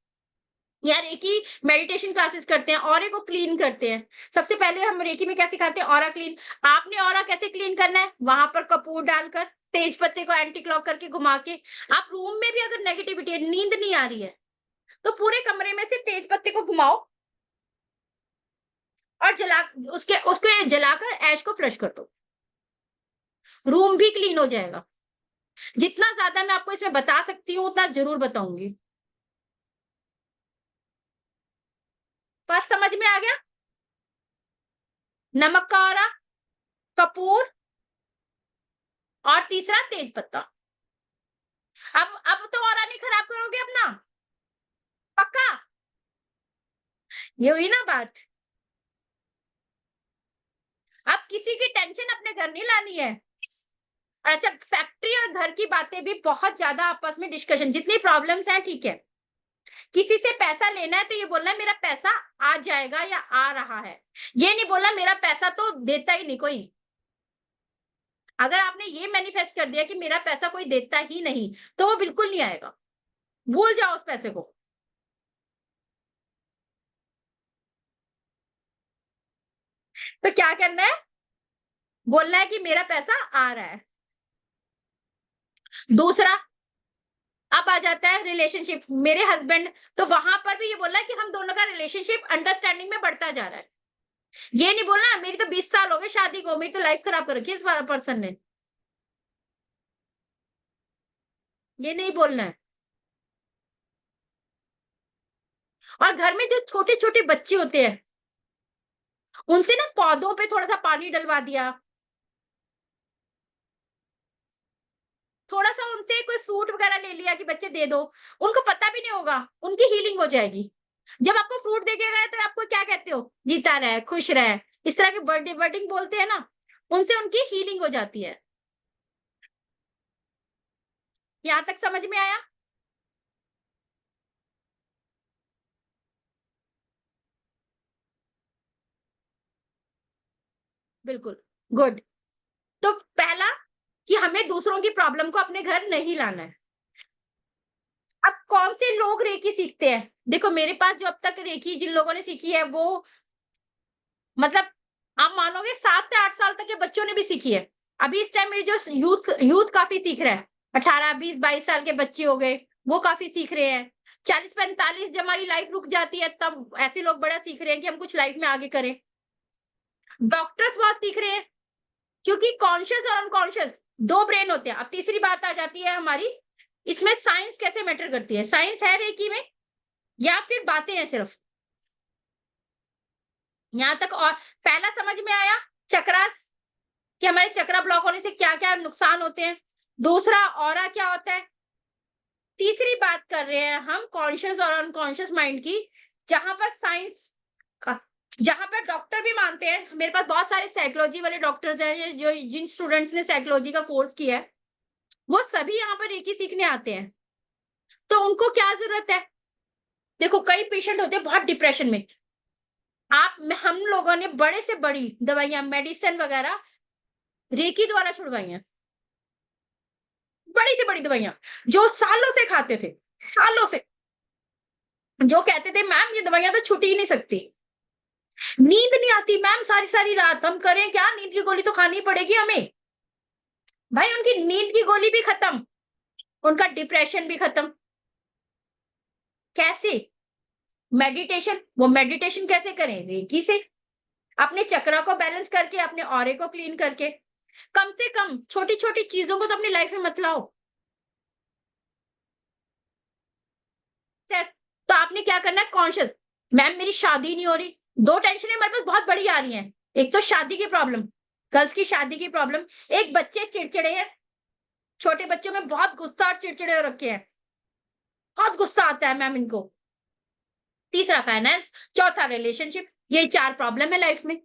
या रेकी मेडिटेशन क्लासेस करते हैं, ऑरे को क्लीन करते हैं। सबसे पहले हम रेकी में क्या सिखाते हैं? Aura clean. आपने ऑरा कैसे क्लीन करना है? वहां पर कपूर डालकर, तेज पत्ते को एंटी क्लॉक करके घुमा के। आप रूम में भी अगर नेगेटिविटी है, नींद नहीं आ रही है, तो पूरे कमरे में से तेज पत्ते को घुमाओ और जला, उसके उसके जलाकर ऐश को फ्लश कर दो, रूम भी क्लीन हो जाएगा। जितना ज्यादा मैं आपको इसमें बता सकती हूँ उतना जरूर बताऊंगी। फर्स्ट समझ में आ गया? नमक का ऑरा, कपूर, और तीसरा तेज पत्ता। अब तो ऑरा नहीं खराब करोगे अपना, पक्का? ये हुई ना बात। अब किसी की टेंशन टेंशन अपने घर नहीं लानी है। अच्छा, फैक्ट्री और घर की बातें भी बहुत ज्यादा आपस में डिस्कशन, जितनी प्रॉब्लम्स हैं ठीक है। किसी से पैसा लेना है तो ये बोलना है मेरा पैसा आ जाएगा या आ रहा है, ये नहीं बोलना मेरा पैसा तो देता ही नहीं कोई। अगर आपने ये मैनिफेस्ट कर दिया कि मेरा पैसा कोई देता ही नहीं, तो वो बिल्कुल नहीं आएगा, भूल जाओ उस पैसे को। तो क्या करना है, बोलना है कि मेरा पैसा आ रहा है। दूसरा, अब आ जाता है रिलेशनशिप, मेरे हस्बैंड, तो वहां पर भी ये बोलना है कि हम दोनों का रिलेशनशिप अंडरस्टैंडिंग में बढ़ता जा रहा है। ये नहीं बोलना मेरी तो 20 साल हो गए शादी को, मेरी तो लाइफ खराब कर रखी है इस पर्सन ने, ये नहीं बोलना है। और घर में जो छोटे छोटे बच्चे होते हैं, उनसे ना पौधों पे थोड़ा सा पानी डलवा दिया, थोड़ा सा उनसे कोई फ्रूट वगैरह ले लिया कि बच्चे दे दो, उनको पता भी नहीं होगा, उनकी हीलिंग हो जाएगी। जब आपको फ्रूट दे के गए तो आपको क्या कहते हो, जीता रहे, खुश रहे, इस तरह के बर्थडे वर्डिंग बोलते हैं ना, उनसे उनकी हीलिंग हो जाती है। यहां तक समझ में आया? बिल्कुल, गुड। तो पहला, कि हमें दूसरों की प्रॉब्लम को अपने घर नहीं लाना है। अब कौन से लोग रेकी सीखते हैं? देखो मेरे पास जो अब तक रेकी जिन लोगों ने सीखी है वो, मतलब आप मानोगे 7 से 8 साल तक के बच्चों ने भी सीखी है। अभी इस टाइम मेरी जो यूथ यूथ काफी सीख रहा है, 18 20 22 साल के बच्चे हो गए, वो काफी सीख रहे हैं। 40 45 जब हमारी लाइफ रुक जाती है तब ऐसे लोग बड़ा सीख रहे हैं कि हम कुछ लाइफ में आगे करें। डॉक्टर्स बहुत सीख रहे हैं, क्योंकि कॉन्शियस और अनकॉन्शियस दो ब्रेन होते हैं। अब तीसरी बात आ जाती है हमारी, इसमें साइंस कैसे मैटर करती है, साइंस है रेकी में या फिर बातें हैं सिर्फ? यहां तक और पहला समझ में आया, चक्रास, कि हमारे चक्रा ब्लॉक होने से क्या क्या नुकसान होते हैं। दूसरा, ऑरा क्या होता है। तीसरी बात कर रहे हैं हम कॉन्शियस और अनकॉन्शियस माइंड की, जहां पर साइंस का, जहां पर डॉक्टर भी मानते हैं। मेरे पास बहुत सारे साइकोलॉजी वाले डॉक्टर्स हैं जो जिन स्टूडेंट्स ने साइकोलॉजी का कोर्स किया है, वो सभी यहाँ पर एक ही सीखने आते हैं। तो उनको क्या जरूरत है, देखो कई पेशेंट होते हैं बहुत डिप्रेशन में, आप हम लोगों ने बड़े से बड़ी दवाइयां मेडिसिन वगैरह रेकी द्वारा छुड़वाई हैं, बड़ी से बड़ी दवाइयां जो सालों से खाते थे, सालों से, जो कहते थे मैम ये दवाइयां तो छूट ही नहीं सकती, नींद नहीं आती मैम सारी सारी रात, हम करें क्या, नींद की गोली तो खानी पड़ेगी हमें। भाई उनकी नींद की गोली भी खत्म, उनका डिप्रेशन भी खत्म। कैसे? मेडिटेशन, वो मेडिटेशन कैसे करें, रेकी से, अपने चक्रा को बैलेंस करके, अपने ऑरे को क्लीन करके। कम से कम छोटी छोटी चीजों को तो अपनी लाइफ में मत लाओ। तो आपने क्या करना है, कॉन्शियस, मैम मेरी शादी नहीं हो रही, दो टेंशन हमारे पास बहुत बड़ी आ रही हैं। एक तो शादी की प्रॉब्लम, गर्ल्स की शादी की प्रॉब्लम, एक बच्चे चिड़चिड़े हैं, छोटे बच्चों में बहुत गुस्सा और चिड़चिड़े हो रखे हैं, बहुत गुस्सा आता है मैम इनको। तीसरा फाइनेंस, चौथा रिलेशनशिप, ये 4 प्रॉब्लम है लाइफ में।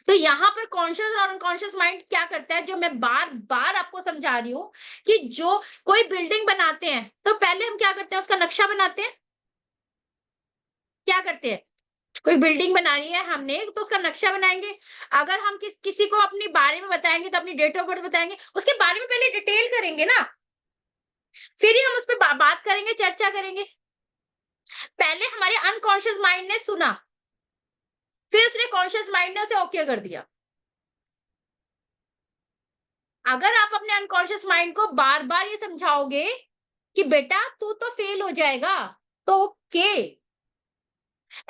तो यहाँ पर कॉन्शियस और अनकॉन्शियस माइंड क्या करता है, जो मैं बार बार आपको समझा रही हूँ, कि जो कोई बिल्डिंग बनाते हैं तो पहले हम क्या करते हैं, उसका नक्शा बनाते हैं। क्या करते हैं, कोई बिल्डिंग बनानी है हमने तो उसका नक्शा बनाएंगे। अगर हम किसी को अपने बारे में बताएंगे तो अपनी डेट ऑफ बर्थ बताएंगे, उसके बारे में पहले डिटेल करेंगे ना, फिर ही हम उस पर बात करेंगे, चर्चा करेंगे। पहले हमारे अनकॉन्शियस माइंड ने सुना, फिर उसने कॉन्शियस माइंड ने उसे ओके कर दिया। अगर आप अपने अनकॉन्शियस माइंड को बार बार ये समझाओगे कि बेटा तू तो फेल हो जाएगा, तो ओके।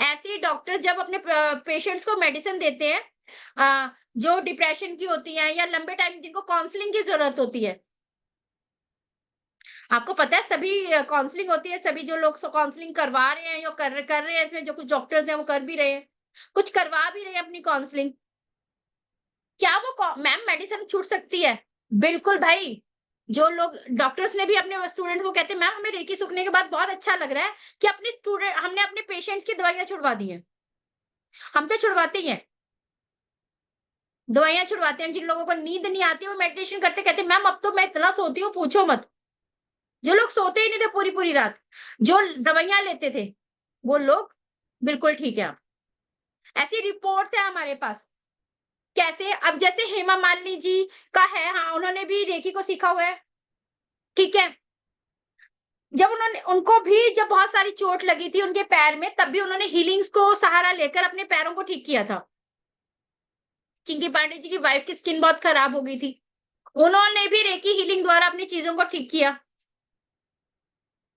ऐसे ही डॉक्टर जब अपने पेशेंट्स को मेडिसिन देते हैं, जो डिप्रेशन की होती है या लंबे टाइम जिनको काउंसलिंग की जरूरत होती है, आपको पता है सभी काउंसलिंग होती है, सभी जो लोग काउंसलिंग करवा रहे हैं या कर रहे हैं, इसमें जो कुछ डॉक्टर्स हैं वो कर भी रहे हैं, कुछ करवा भी रहे हैं अपनी काउंसलिंग। क्या वो मैम मेडिसिन छूट सकती है? बिल्कुल भाई। जो लोग डॉक्टर्स ने भी अपने स्टूडेंट को कहते हैं मैम हमें रेकी सीखने के बाद बहुत अच्छा लग रहा है कि अपने स्टूडेंट हमने अपने पेशेंट्स की दवाइयां छुड़वा दी हैं, हम तो छुड़वाते ही हैं। दवाइयाँ छुड़वाते हैं, जिन लोगों को नींद नहीं आती वो मेडिटेशन करते कहते हैं मैम अब तो मैं इतना सोती हूँ पूछो मत। जो लोग सोते ही नहीं थे पूरी-पूरी रात, जो दवाइयाँ लेते थे, वो लोग बिल्कुल ठीक है अब। ऐसी रिपोर्ट्स है हमारे पास। कैसे? अब जैसे हेमा मालिनी जी का है, हाँ, उन्होंने भी रेकी को सीखा हुआ है, ठीक है? जब उन्होंने उनको भी जब बहुत सारी चोट लगी थी उनके पैर में, तब भी उन्होंने हीलिंग्स को सहारा लेकर अपने पैरों को ठीक किया था। चिंकी पांडे जी की वाइफ की स्किन बहुत खराब हो गई थी। उन्होंने भी रेकी हीलिंग द्वारा अपनी चीजों को ठीक किया।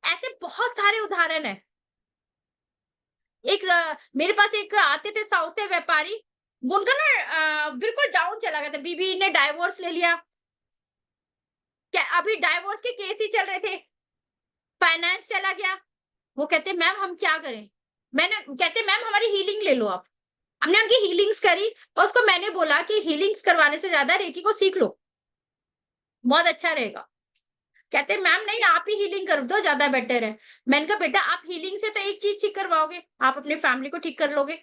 ऐसे बहुत सारे उदाहरण हैं। मेरे पास एक आते थे साउथ से व्यापारी, उनका ना बिल्कुल डाउन चला गया था, बीवी ने डाइवोर्स ले लिया। क्या अभी डाइवोर्स के केस ही चल रहे थे, फाइनेंस चला गया। वो कहते मैम हम क्या करें? मैंने कहते मैम हमारी हीलिंग ले लो आप। हमने उनकी हीलिंग्स करी और उसको मैंने बोला कि हीलिंग्स करवाने से ज्यादा रेकी को सीख लो, बहुत अच्छा रहेगा। कहते मैम नहीं आप ही हीलिंग कर दो ज्यादा बेटर है। मैंने कहा बेटा आप हीलिंग से तो एक चीज ठीक करवाओगे, आप अपनी फैमिली को ठीक कर लोगे,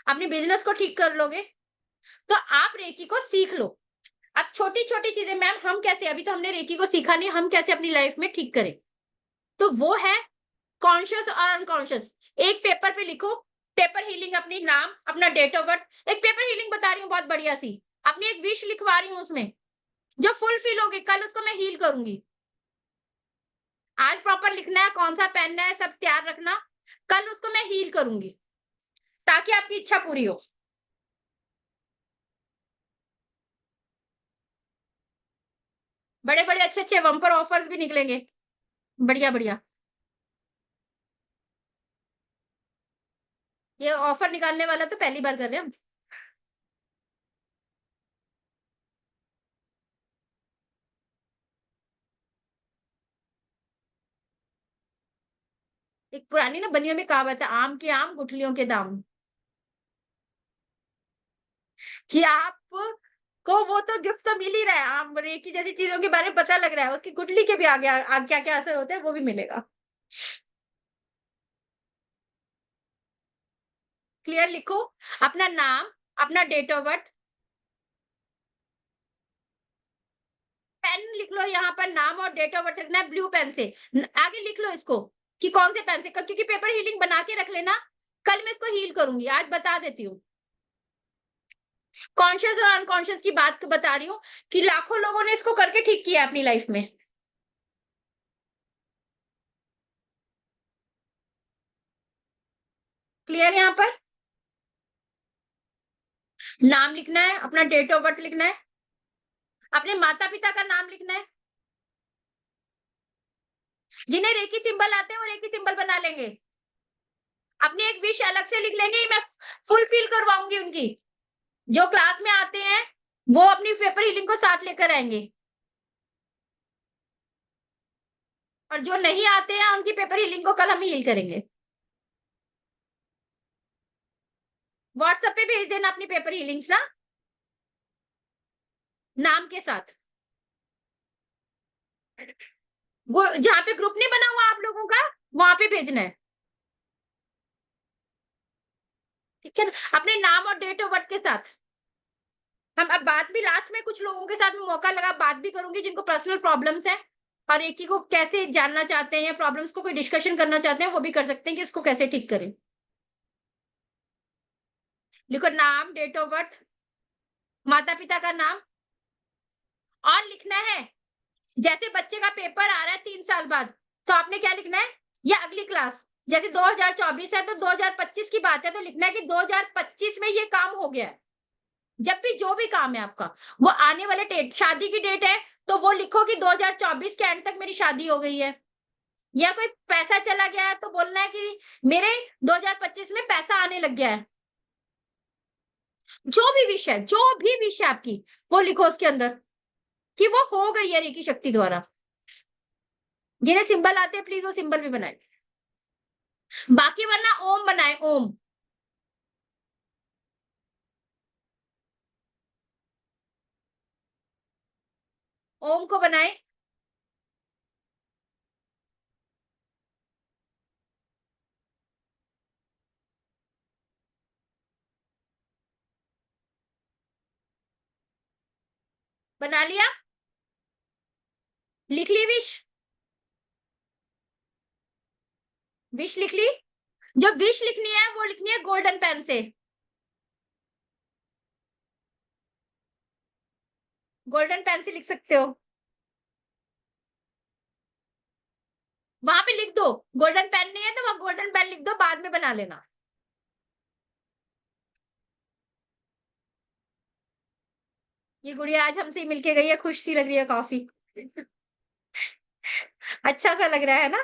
अपने बिजनेस को ठीक कर लोगे, तो आप रेकी को सीख लो। अब छोटी-छोटी चीजें मैम हम कैसे, अभी तो हमने रेकी को सीखा नहीं, हम कैसे अपनी लाइफ में ठीक करें? तो वो है कॉन्शियस और अनकॉन्शियस। एक पेपर पे लिखो, पेपर हीलिंग, अपनी नाम, अपना डेट ऑफ बर्थ। एक पेपर हीलिंग बता रही हूँ बहुत बढ़िया सी। अपनी एक विश लिखवा रही हूँ उसमें, जो फुलफिल होगी कल उसको मैं हील करूंगी। आज प्रॉपर लिखना है, कौन सा पहनना है, सब तैयार रखना, कल उसको मैं हील करूंगी, ताकि आपकी इच्छा पूरी हो। बड़े-बड़े अच्छे-अच्छे बम्पर ऑफर्स भी निकलेंगे, बढ़िया-बढ़िया। ये ऑफर निकालने वाला तो पहली बार कर रहे हैं हम। एक पुरानी ना बनियों में कहावत है, आम के आम गुठलियों के दाम, कि आप को वो तो गिफ्ट तो मिल ही रहा है, आम रेकी जैसी चीजों के बारे में पता लग रहा है, उसकी गुठली के भी आगे क्या क्या असर होते हैं वो भी मिलेगा। क्लियर लिखो, अपना नाम, अपना डेट ऑफ बर्थ, पेन लिख लो, यहाँ पर नाम और डेट ऑफ बर्थ लिखना है ब्लू पेन से। आगे लिख लो इसको कि कौन से पेन से, क्योंकि पेपर हीलिंग बना के रख लेना, कल मैं इसको हील करूंगी, आज बता देती हूँ। कॉन्शियस और अनकॉन्शियस की बात बता रही हूँ कि लाखों लोगों ने इसको करके ठीक किया अपनी लाइफ में। क्लियर यहाँ पर? नाम लिखना है, अपना डेट ऑफ बर्थ लिखना है, अपने माता पिता का नाम लिखना है। जिन्हें रेकी सिंबल आते हैं वो रेकी सिंबल बना लेंगे, अपनी एक विश अलग से लिख लेंगे, मैं फुलफिल करवाऊंगी उनकी। जो क्लास में आते हैं वो अपनी पेपर हीलिंग को साथ लेकर आएंगे, और जो नहीं आते हैं उनकी पेपर हीलिंग को कल हम हील करेंगे। व्हाट्सएप पे भेज देना अपनी पेपर हीलिंग्स ना, नाम के साथ। जहाँ पे ग्रुप नहीं बना हुआ आप लोगों का, वहां पे भेजना है, ठीक है ना, अपने नाम और डेट ऑफ बर्थ के साथ। हम अब बात भी लास्ट में कुछ लोगों के साथ में मौका लगा बात भी करूंगी जिनको पर्सनल प्रॉब्लम्स है, और एक ही को कैसे जानना चाहते हैं या प्रॉब्लम्स को कोई डिस्कशन करना चाहते हैं वो भी कर सकते हैं कि इसको कैसे ठीक करें। लिखो नाम, डेट ऑफ बर्थ, माता पिता का नाम, और लिखना है जैसे बच्चे का पेपर आ रहा है 3 साल बाद, तो आपने क्या लिखना है, या अगली क्लास, जैसे 2024 है तो 2025 की बात है तो लिखना है कि 2025 में ये काम हो गया है। जब भी जो भी काम है आपका, वो आने वाले डेट, शादी की डेट है तो वो लिखो कि 2024 के एंड तक मेरी शादी हो गई है, या कोई पैसा चला गया है तो बोलना है कि मेरे 2025 में पैसा आने लग गया है। जो भी विश है आपकी, वो लिखो उसके अंदर कि वो हो गई है रेकी शक्ति द्वारा। जिन्हें सिंबल आते हैं प्लीज वो सिंबल भी बनाए, बाकी वरना ओम बनाए, ओम। ओम को बनाए। बना लिया? लिख ली विश? विश लिख ली? जो विश लिखनी है वो लिखनी है गोल्डन पेन से। गोल्डन पेन से लिख सकते हो। वहां पे लिख दो। गोल्डन पेन नहीं है तो वहां गोल्डन पेन लिख दो, बाद में बना लेना। ये गुड़िया आज हमसे मिलके गई है, खुश सी लग रही है काफी। अच्छा सा लग रहा है ना?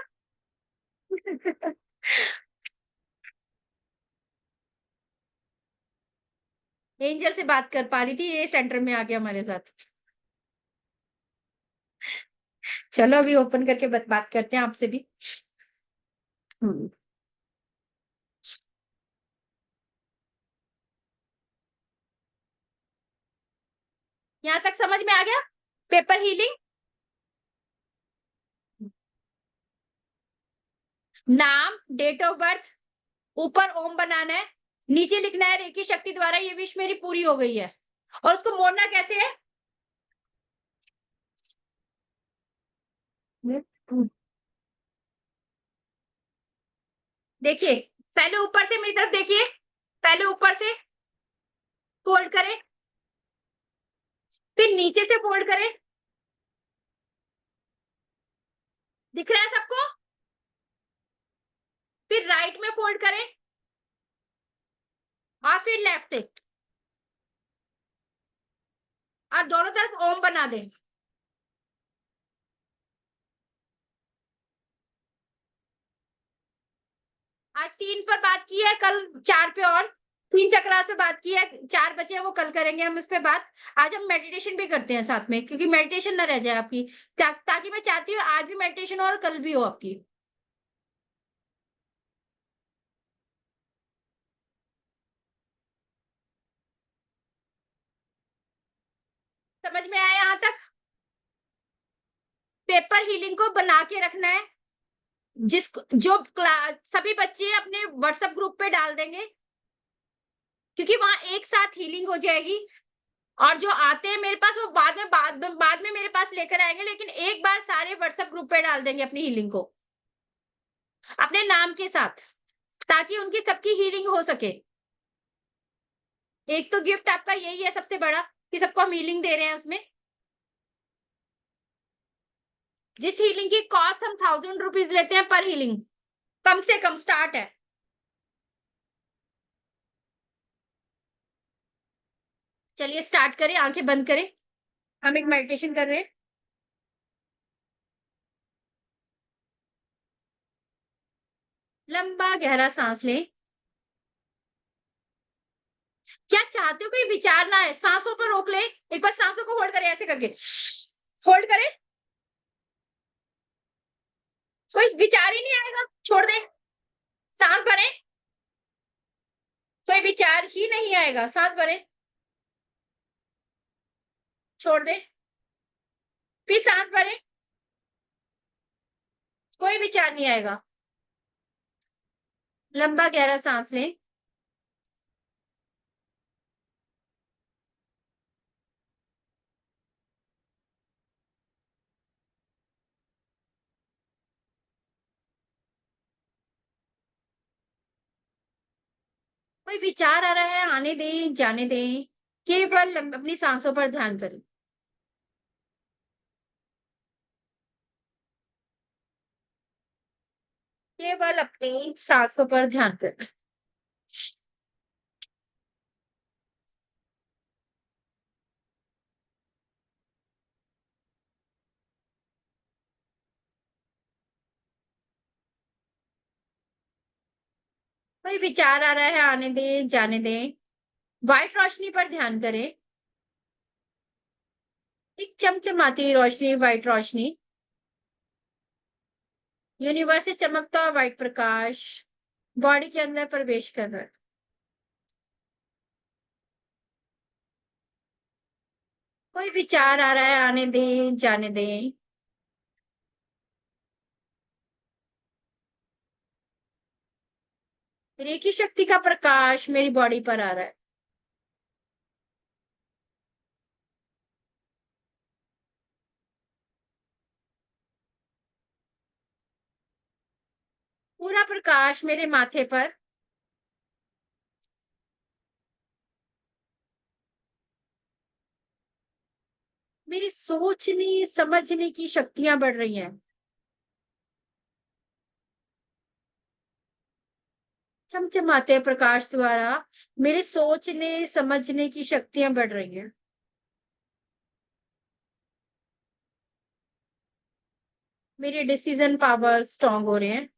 एंजल से बात कर पा रही थी, ये सेंटर में आ गया हमारे साथ। चलो अभी ओपन करके बात करते हैं आपसे भी। हम्म। यहाँ तक समझ में आ गया? Paper healing. नाम, डेट ऑफ बर्थ, ऊपर ओम बनाना है, नीचे लिखना है रेकी शक्ति द्वारा ये विश मेरी पूरी हो गई है। और उसको मोड़ना कैसे है? देखिए, पहले ऊपर से मेरी तरफ देखिए, पहले ऊपर से फोल्ड करें, फिर नीचे से फोल्ड करें। दिख रहा है सबको? फिर राइट में फोल्ड करें और फिर लेफ्ट से, और दोनों तरफ ओम बना दें। आज 3 पर बात की है, कल 4 पे और 3 चक्रास पे बात की है, 4 बचे हैं वो कल करेंगे हम इस पे बात। आज हम मेडिटेशन भी करते हैं साथ में, क्योंकि मेडिटेशन ना रह जाए आपकी, ताकि मैं चाहती हूँ आज भी मेडिटेशन और कल भी हो आपकी। समझ में आया यहाँ तक? पेपर हीलिंग को बना के रखना है, जिस जो क्लास सभी बच्चे अपने व्हाट्सएप ग्रुप पे डाल देंगे, क्योंकि वहां एक साथ हीलिंग हो जाएगी। और जो आते हैं मेरे पास वो बाद में मेरे पास लेकर आएंगे, लेकिन एक बार सारे व्हाट्सएप ग्रुप पे डाल देंगे अपनी हीलिंग को अपने नाम के साथ, ताकि उनकी सबकी हीलिंग हो सके। एक तो गिफ्ट आपका यही है सबसे बड़ा, कि सबको हम हीलिंग दे रहे हैं उसमें। जिस हीलिंग की कॉस्ट हम 1000 रुपीज लेते हैं पर हीलिंग, कम से कम स्टार्ट है। चलिए स्टार्ट करें, आंखें बंद करें, हम एक मेडिटेशन कर रहे हैं। लंबा गहरा सांस लें। क्या चाहते हो कोई विचार ना है, सांसों पर रोक ले, एक बार सांसों को होल्ड करें ऐसे करके, होल्ड करें, कोई विचार ही नहीं आएगा, छोड़ दें, सांस भरें, कोई विचार ही नहीं आएगा, सांस भरें, छोड़ दें, फिर सांस भरें, कोई विचार नहीं आएगा। लंबा गहरा सांस लें। कोई विचार आ रहा है, आने दें, जाने दें, केवल अपनी सांसों पर ध्यान करें। केवल अपनी सांसों पर ध्यान करें। कोई विचार आ रहा है, आने दें, जाने दें। व्हाइट रोशनी पर ध्यान करें। एक चमचमाती हुई रोशनी, व्हाइट रोशनी, यूनिवर्स से चमकता हुआ व्हाइट प्रकाश बॉडी के अंदर प्रवेश कर रहा है। कोई विचार आ रहा है, आने दें, जाने दें। रेकी शक्ति का प्रकाश मेरी बॉडी पर आ रहा है। पूरा प्रकाश मेरे माथे पर मेरी सोचने समझने की शक्तियां बढ़ रही हैं। चमचमाते प्रकाश द्वारा मेरे सोचने समझने की शक्तियां बढ़ रही हैं। मेरे डिसीजन पावर स्ट्रांग हो रहे हैं।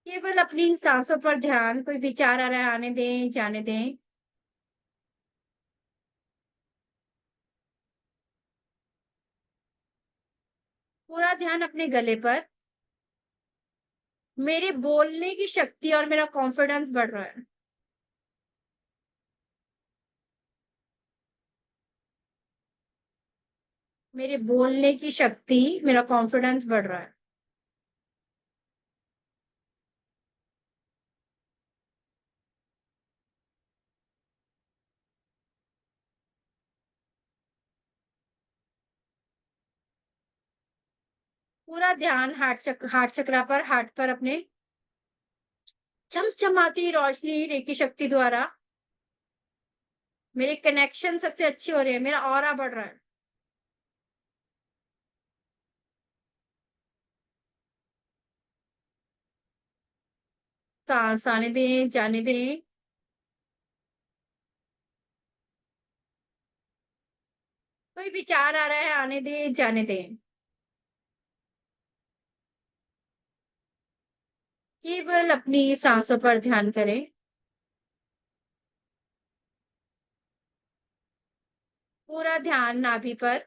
केवल अपनी सांसों पर ध्यान, कोई विचार आ रहा है आने दें, जाने दें। पूरा ध्यान अपने गले पर। मेरे बोलने की शक्ति और मेरा कॉन्फिडेंस बढ़ रहा है। मेरे बोलने की शक्ति, मेरा कॉन्फिडेंस बढ़ रहा है। पूरा ध्यान हार्ट चक्रा पर, हार्ट पर अपने। चमचमाती रोशनी रेकी शक्ति द्वारा मेरे कनेक्शन सबसे अच्छे हो रहे हैं, मेरा ऑरा बढ़ रहा है। सांस आने दें, जाने दें। कोई विचार आ रहा है आने दें, जाने दें। केवल अपनी सांसों पर ध्यान करें। पूरा ध्यान नाभि पर।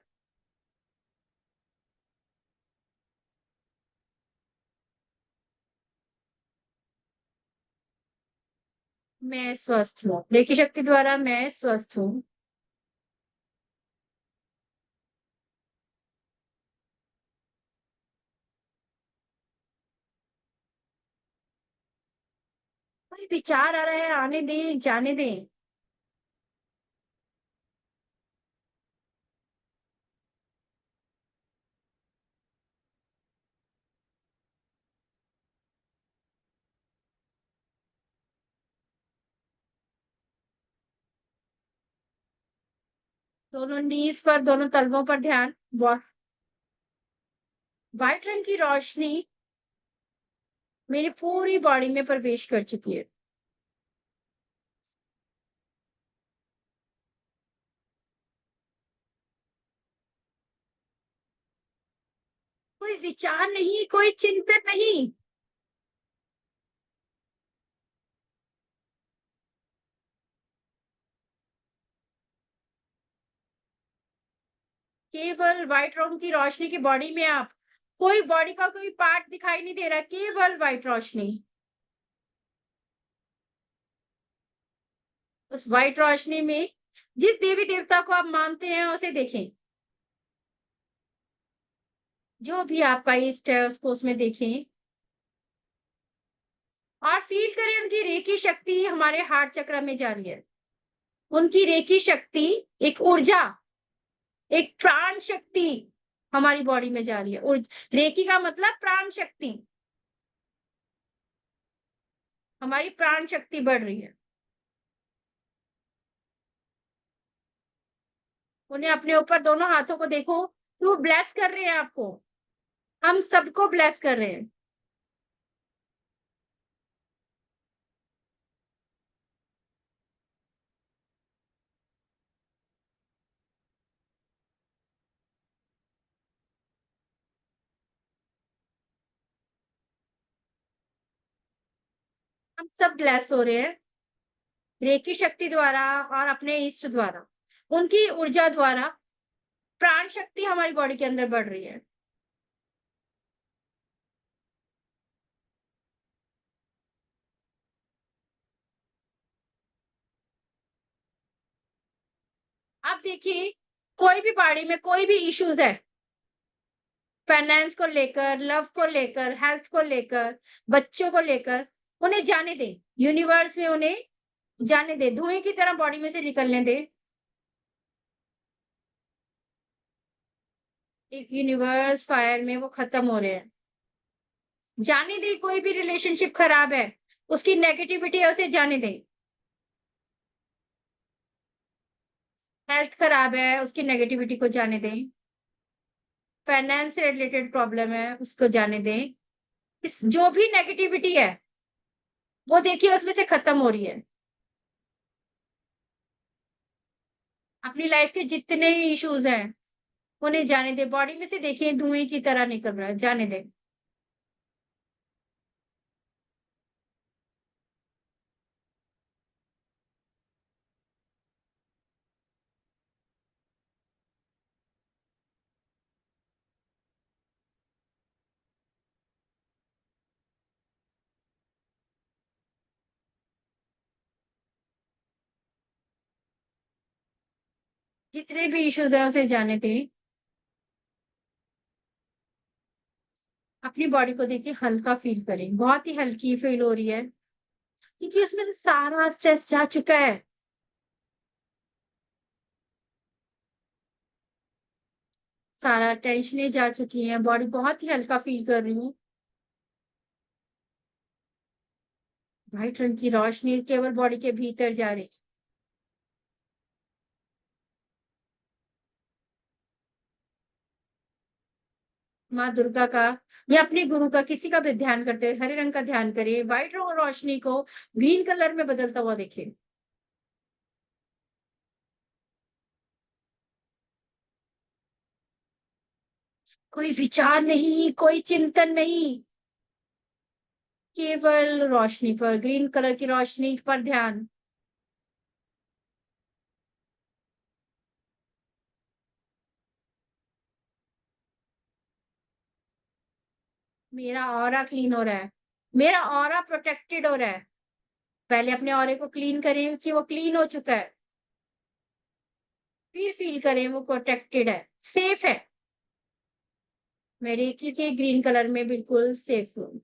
मैं स्वस्थ हूँ, रेकी शक्ति द्वारा मैं स्वस्थ हूँ। कोई विचार आ रहा है आने दें, जाने दें। दोनों नीज पर, दोनों तलवों पर ध्यान। व्हाइट रंग की रोशनी मेरी पूरी बॉडी में प्रवेश कर चुकी है। कोई विचार नहीं, कोई चिंतन नहीं। केवल व्हाइट रंग की रोशनी की बॉडी में आप, कोई बॉडी का कोई पार्ट दिखाई नहीं दे रहा, केवल व्हाइट रोशनी। उस व्हाइट रोशनी में जिस देवी देवता को आप मानते हैं उसे देखें। जो भी आपका इष्ट है उसको उसमें देखें और फील करें उनकी रेकी शक्ति हमारे हार्ट चक्र में जा रही है। उनकी रेकी शक्ति एक ऊर्जा, एक प्राण शक्ति हमारी बॉडी में जा रही है। रेकी का मतलब प्राण शक्ति। हमारी प्राण शक्ति बढ़ रही है। उन्हें अपने ऊपर दोनों हाथों को देखो, वो ब्लेस कर रहे हैं आपको। हम सबको ब्लेस कर रहे हैं। हम सब ब्लेस हो रहे हैं रेकी शक्ति द्वारा और अपने इष्ट द्वारा। उनकी ऊर्जा द्वारा प्राण शक्ति हमारी बॉडी के अंदर बढ़ रही है। अब देखिए कोई भी पार्टी में कोई भी इश्यूज है, फाइनेंस को लेकर, लव को लेकर, हेल्थ को लेकर, बच्चों को लेकर, उन्हें जाने दें। यूनिवर्स में उन्हें जाने दें, धुएँ की तरह बॉडी में से निकलने दें। एक यूनिवर्स फायर में वो खत्म हो रहे हैं। जाने दें, कोई भी रिलेशनशिप खराब है, उसकी नेगेटिविटी है उसे जाने दें। हेल्थ खराब है, उसकी नेगेटिविटी को जाने दें। फाइनेंस से रिलेटेड प्रॉब्लम है, उसको जाने दें। इस जो भी नेगेटिविटी है, वो देखिए उसमें से खत्म हो रही है। अपनी लाइफ के जितने इश्यूज हैं, उन्हें जाने दें। बॉडी में से देखिए धुएँ की तरह निकल रहा है, जाने दें। जितने भी इश्यूज हैं, उसे जाने दें। अपनी बॉडी को देखिए हल्का फील करें, बहुत ही हल्की फील हो रही है, क्योंकि उसमें से सारा स्ट्रेस जा चुका है। सारा टेंशनें जा चुकी हैं, बॉडी बहुत ही हल्का फील कर रही हूँ। व्हाइट रंग की रोशनी केवल बॉडी के भीतर जा रही है। माँ दुर्गा का या अपने गुरु का, किसी का भी ध्यान करते हुए हरे रंग का ध्यान करिए। व्हाइट रोशनी को ग्रीन कलर में बदलता हुआ देखिए। कोई विचार नहीं, कोई चिंतन नहीं, केवल रोशनी पर, ग्रीन कलर की रोशनी पर ध्यान। मेरा ऑरा क्लीन हो रहा है, मेरा ऑरा प्रोटेक्टेड हो रहा है। पहले अपने ऑरे को क्लीन करें कि वो क्लीन हो चुका है, फिर फील करें वो प्रोटेक्टेड है, सेफ है। मैं रेकी के ग्रीन कलर में बिल्कुल सेफ हूँ।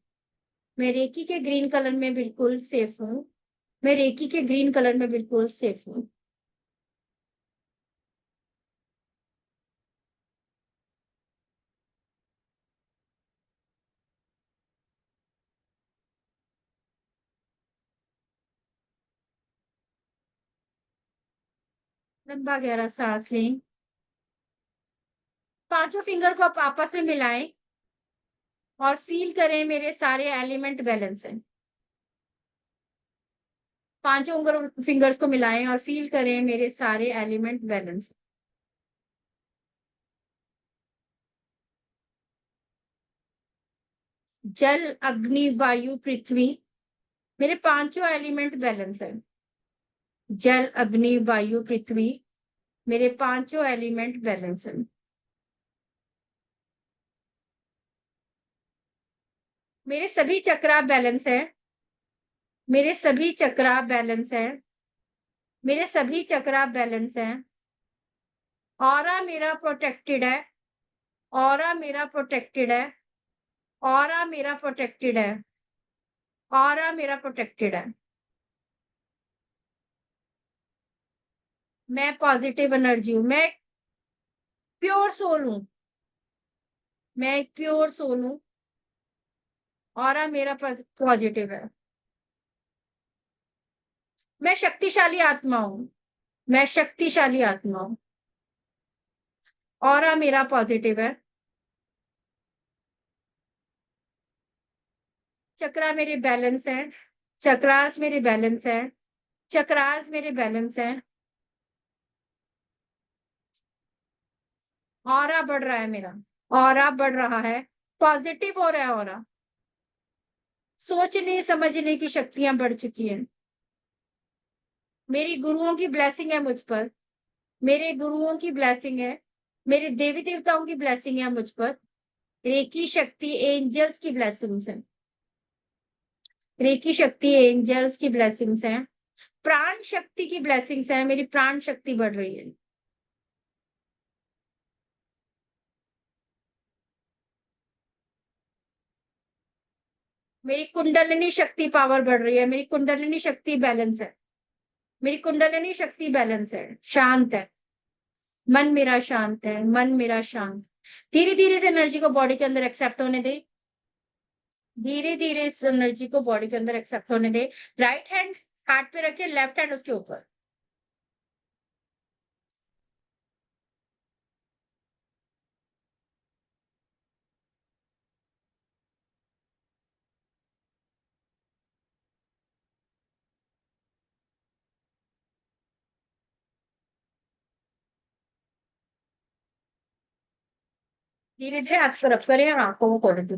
मैं रेकी के ग्रीन कलर में बिल्कुल सेफ हूँ। मैं रेकी के ग्रीन कलर में बिल्कुल सेफ हूँ। लंबा गहरा सांस लें। पांचों फिंगर को आप आपस में मिलाएं और फील करें मेरे सारे एलिमेंट बैलेंस हैं। पांचों उंगर फिंगर्स को मिलाएं और फील करें मेरे सारे एलिमेंट बैलेंस। जल, अग्नि, वायु, पृथ्वी, मेरे पांचों एलिमेंट बैलेंस है। जल, अग्नि, वायु, पृथ्वी, मेरे पांचों एलिमेंट बैलेंस है। मेरे सभी चक्रा बैलेंस है। मेरे सभी चक्रा बैलेंस है। मेरे सभी चक्रा बैलेंस है। ऑरा मेरा प्रोटेक्टेड है। ऑरा मेरा प्रोटेक्टेड है। ऑरा मेरा प्रोटेक्टेड है। ऑरा मेरा प्रोटेक्टेड है। मैं पॉजिटिव एनर्जी हूँ। मैं प्योर सोल हूँ। मैं एक प्योर सोल हूँ। ऑरा मेरा पॉजिटिव है। मैं शक्तिशाली आत्मा हूँ। मैं शक्तिशाली आत्मा हूँ। ऑरा मेरा पॉजिटिव है। चक्रा मेरे बैलेंस है। चक्रास मेरे बैलेंस है। चक्रास मेरे बैलेंस है। ऑरा बढ़ रहा है मेरा। ऑरा बढ़ रहा है। पॉजिटिव हो रहा है ऑरा। सोचने समझने की शक्तियां बढ़ चुकी हैं। मेरी गुरुओं की ब्लेसिंग है मुझ पर। मेरे गुरुओं की ब्लेसिंग है। मेरे देवी देवताओं की ब्लेसिंग है मुझ पर। रेकी शक्ति एंजल्स की ब्लेसिंग्स है। रेकी शक्ति एंजल्स की ब्लेसिंग्स हैं। प्राण शक्ति की ब्लेसिंग्स है। मेरी प्राण शक्ति बढ़ रही है। मेरी कुंडलिनी शक्ति पावर बढ़ रही है, मेरी कुंडलिनी शक्ति बैलेंस है, मेरी कुंडलिनी शक्ति बैलेंस है, शांत है, मन मेरा शांत है, मन मेरा शांत। धीरे धीरे से एनर्जी को बॉडी के अंदर एक्सेप्ट होने दे, धीरे धीरे इस एनर्जी को बॉडी के अंदर एक्सेप्ट होने दे। राइट हैंड हार्ट पे रखे, लेफ्ट हैंड उसके ऊपर। धीरे धीरे हाथ को रख करें और आंखों को खोल दो।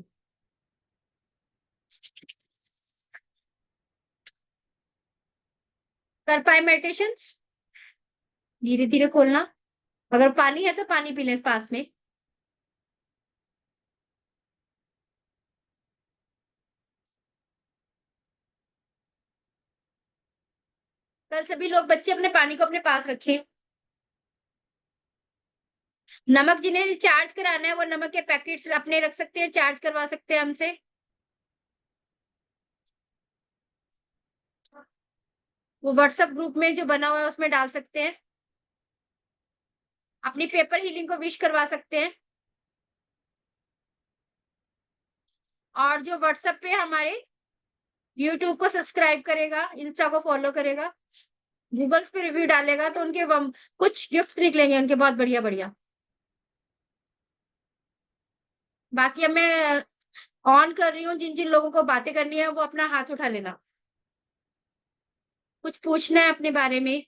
कर पाए मेडिटेशन? धीरे धीरे खोलना। अगर पानी है तो पानी पी लें पास में। कल सभी लोग बच्चे अपने पानी को अपने पास रखें। नमक जिन्हें रिचार्ज कराना है वो नमक के पैकेट्स अपने रख सकते हैं, चार्ज करवा सकते हैं हमसे। वो व्हाट्सएप ग्रुप में जो बना हुआ है उसमें डाल सकते हैं। अपनी पेपर हीलिंग को विश करवा सकते हैं। और जो व्हाट्सएप पे हमारे यूट्यूब को सब्सक्राइब करेगा, इंस्टा को फॉलो करेगा, गूगल्स पे रिव्यू डालेगा तो उनके कुछ गिफ्ट निकलेंगे उनके, बहुत बढ़िया बढ़िया। बाकी अब मैं ऑन कर रही हूँ, जिन जिन लोगों को बातें करनी है वो अपना हाथ उठा लेना। कुछ पूछना है अपने बारे में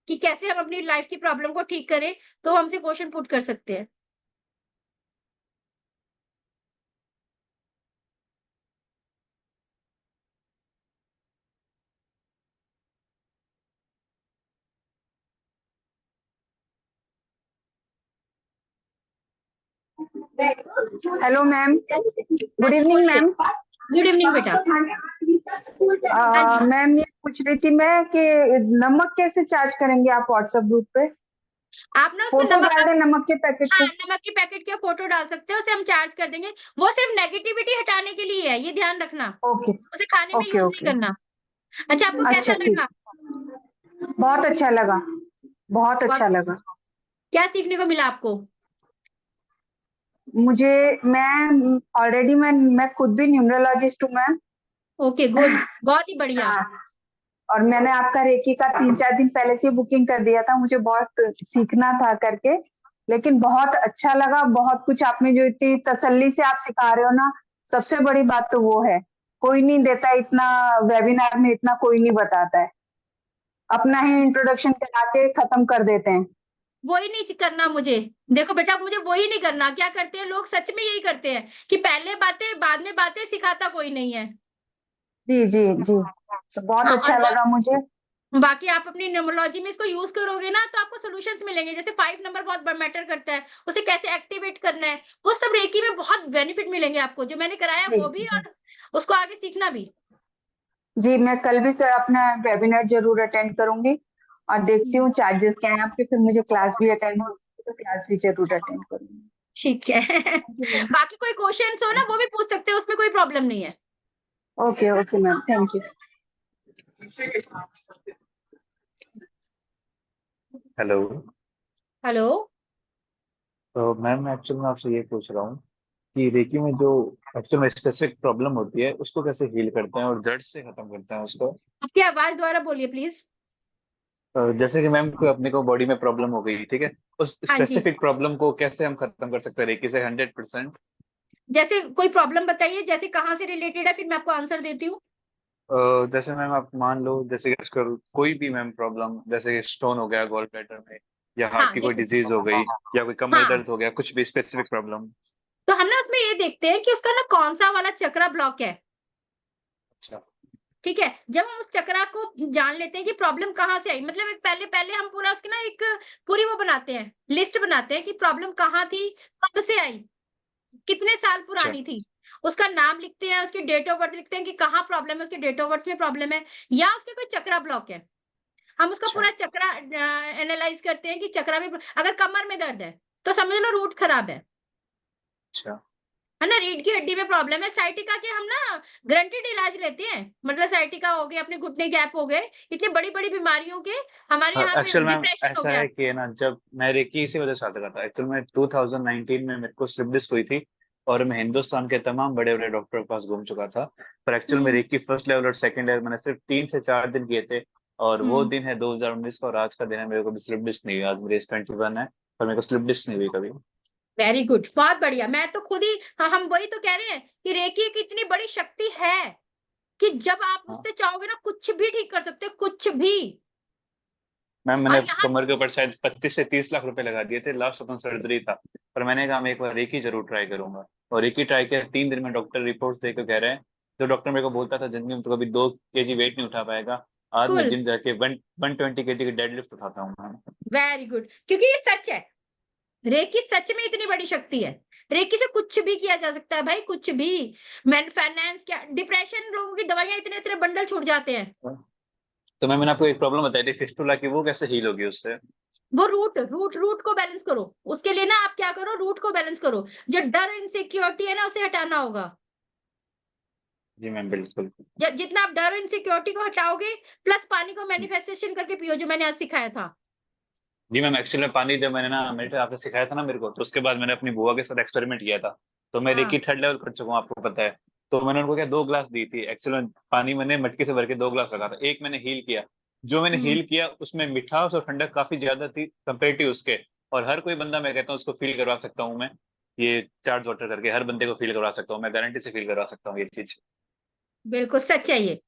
कि कैसे हम अपनी लाइफ की प्रॉब्लम को ठीक करें, तो हमसे क्वेश्चन पुट कर सकते हैं। Hello ma'am, good evening ma'am. Good evening बेटा। हाँ जी। मैम ये पूछ रही थी मैं कि नमक कैसे चार्ज करेंगे आप व्हाट्सएप ग्रुप पे? आप ना उसमें फोटो नमक, डाल दें नमक के पैकेट हाँ के। नमक के पैकेट के फोटो डाल सकते हो, उसे हम चार्ज कर देंगे। वो सिर्फ नेगेटिविटी हटाने के लिए है, ये ध्यान रखना। ओके उसे खाने में ओके यूज नहीं ओके। करना। अच्छा, आपको अच्छा कैसा ठीक, लगा? बहुत अच्छा लगा, बहुत अच्छा लगा। क्या सीखने को मिला आपको? मुझे, मैं ऑलरेडी मैं खुद भी न्यूमरोलॉजिस्ट हूँ मैम। ओके गुड, बहुत ही बढ़िया। हाँ, और मैंने आपका रेकी का 3-4 दिन पहले से बुकिंग कर दिया था, मुझे बहुत सीखना था करके, लेकिन बहुत अच्छा लगा। बहुत कुछ आपने जो इतनी तसल्ली से आप सिखा रहे हो ना, सबसे बड़ी बात तो वो है, कोई नहीं देता इतना, वेबिनार में इतना कोई नहीं बताता है, अपना ही इंट्रोडक्शन करा के खत्म कर देते हैं। वही नहीं करना मुझे। देखो बेटा, मुझे वही नहीं करना। क्या करते हैं लोग, सच में यही करते हैं कि पहले बातें बाद में बातें, सिखाता कोई नहीं है। जी जी जी, तो बहुत हाँ, अच्छा लगा मुझे। बाकी आप अपनी न्यूमरोलॉजी में इसको यूज करोगे ना तो आपको सॉल्यूशंस मिलेंगे। जैसे 5 नंबर बहुत मैटर करता है, उसे कैसे एक्टिवेट करना है, वो सब रेकी में बहुत बेनिफिट मिलेंगे आपको, जो मैंने कराया जी वो भी जी और उसको आगे सीखना भी। जी, मैं कल भी अपना वेबिनार जरूर अटेंड करूंगी और देखती हूँ चार्जेस क्या हैं आपके, फिर मुझे क्लास भी अटेंड हो, तो क्लास भी जरूर अटेंड करूंगी। ठीक है। बाकी कोई क्वेश्चन हो ना वो भी पूछ सकते हो, उसमें कोई प्रॉब्लम नहीं है। Okay okay ma'am, thank you. Hello. Hello. तो मैम एक्चुअल में आपसे ये पूछ रहा हूँ कि रेकी में जो एक्चुअल में स्पेसिफिक प्रॉब्लम होती है उसको कैसे हील करते हैं और जड़ से खत्म करते हैं उसको। आपकी आवाज द्वारा बोलिए प्लीज। जैसे कि मैम कोई अपने को बॉडी में प्रॉब्लम हो गई, ठीक है, उस हाँ जी, स्पेसिफिक प्रॉब्लम को कैसे हम खत्म कर सकते हैं रेकी से 100%। जैसे कोई प्रॉब्लम बताइए, जैसे कहाँ से रिलेटेड है, फिर मैं आपको आंसर देती हूँ। जैसे मैम आप मान लो, जैसे कि आजकल कोई भी मैम प्रॉब्लम, जैसे स्टोन हो गया गॉल ब्लैडर में, या हार्ट हाँ की कोई देखो। डिजीज हो गई, या कोई कमर हाँ, दर्द हो गया, कुछ भी स्पेसिफिक प्रॉब्लम। तो हम ना उसमें ये देखते हैं कि उसका ना कौन सा वाला चक्रा ब्लॉक है। अच्छा। ठीक है, जब हम उस चक्रा को जान लेते हैं कि प्रॉब्लम कहाँ से आई, मतलब एक पहले पहले हम पूरा उसकी ना एक पूरी वो बनाते हैं, लिस्ट बनाते हैं कि प्रॉब्लम कहाँ थी, कब से आई, कितने साल अच्छा। पुरानी थी। उसका नाम लिखते हैं, उसकी डेट ऑफ बर्थ लिखते हैं कि कहाँ प्रॉब्लम है, उसके डेट ऑफ बर्थ में प्रॉब्लम है या उसके कोई चक्रा ब्लॉक है। हम उसका अच्छा। पूरा चक्रा एनालाइज करते हैं कि चक्रा में, अगर कमर में दर्द है तो समझ लो रूट खराब है। अच्छा। है ना, रीढ़ की हड्डी में प्रॉब्लम है, साइटिका के हम ना ग्रंटेड इलाज लेते हैं, मतलब साइटिका हो गई, अपने घुटने गैप हो गए, इतनी बड़ी बड़ी बीमारियों के हमारे यहाँ पे, एक्चुअल मैम डिप्रेशन हो ऐसा गया। है कि ना, जब मैं रेकी इसी वजह से आता था, एक्चुअल में 2019 में मेरे को स्लिप डिस्क हुई थी, और मैं हिंदुस्तान के तमाम बड़े बड़े डॉक्टर के पास घूम चुका था, पर एक्चुअल में हम्म। रेकी फर्स्ट लेवल और सेकंड लेवल मैंने सिर्फ 3 से 4 दिन किए थे, और वो हम्म। दिन है 2019 का, और आज का दिन है, मेरे को भी स्लिप डिस्क नहीं हुई। आज मेरी एज 21 है, पर मेरे को स्लिप डिस्क नहीं हुई कभी। वेरी गुड, बहुत बढ़िया। मैं तो खुद ही, हाँ, हम वही तो कह रहे हैं कि रेकी की इतनी बड़ी शक्ति है कि जब आप हाँ उससे चाहोगे ना, कुछ भी ठीक कर सकते हो, कुछ भी। मैम, मैंने और यहाँ, कमर के ऊपर शायद 25 से 30 लाख रुपए लगा दिए थे, लास्ट ओपन सर्जरी था, पर मैंने कहा मैं एक बार रेकी जरूर ट्राई करूंगा, और रेकी ट्राई किया। 3 दिन में डॉक्टर रिपोर्ट्स देकर कह रहे हैं, जो डॉक्टर मेरे को बोलता था जिंदगी में तो कभी 2 kg वेट नहीं उठा पाएगा, आज मैं बिल्कुल, जिम जाके 120 kg की डेडलिफ्ट उठाता हूँ मैम। वेरी गुड, क्योंकि ये सच है, रेकी सच में इतनी बड़ी शक्ति है। रेकी से कुछ भी किया जा सकता है भाई, कुछ भी। मैन फाइनेंस क्या, डिप्रेशन लोगों की दवाइयां इतने इतने बंडल छूट जाते हैं। तो मैंने आपको एक प्रॉब्लम बताई थी फिस्टुला की, वो कैसे हील होगी उससे? वो रूट रूट रूट को बैलेंस करो, उसके लिए ना आप क्या करो, रूट को बैलेंस करो। जो डर, इनसिक्योरिटी है ना, उसे हटाना होगा। जी मैम बिल्कुल। जितना आप डर, इनसिक्योरिटी को हटाओगे, प्लस पानी को मैनिफेस्टेशन करके पियो, जो मैंने आज सिखाया था। जी मैम, एक्चुअली पानी जब मैंने ना मेरे आपने सिखाया था ना मेरे को, तो उसके बाद मैंने अपनी बुआ के साथ एक्सपेरिमेंट किया था, तो मैं रेकी हाँ। 3rd लेवल कर चुका हूँ, आपको पता है। तो मैंने उनको क्या 2 ग्लास दी थी, एक्चुअली पानी मैंने मटके से भर के 2 ग्लास रखा था, एक मैंने हील किया। जो मैंने हम्म। हील किया उसमें मिठास और ठंडक काफी ज्यादा थी कंपेरेटिव उसके, और हर कोई बंदा, मैं कहता हूँ उसको फील करवा सकता हूँ मैं, ये चार्ज वाटर करके हर बंदे को फील करवा सकता हूँ, मैं गारंटी से फील करवा सकता हूँ ये चीज। बिल्कुल सच है ये,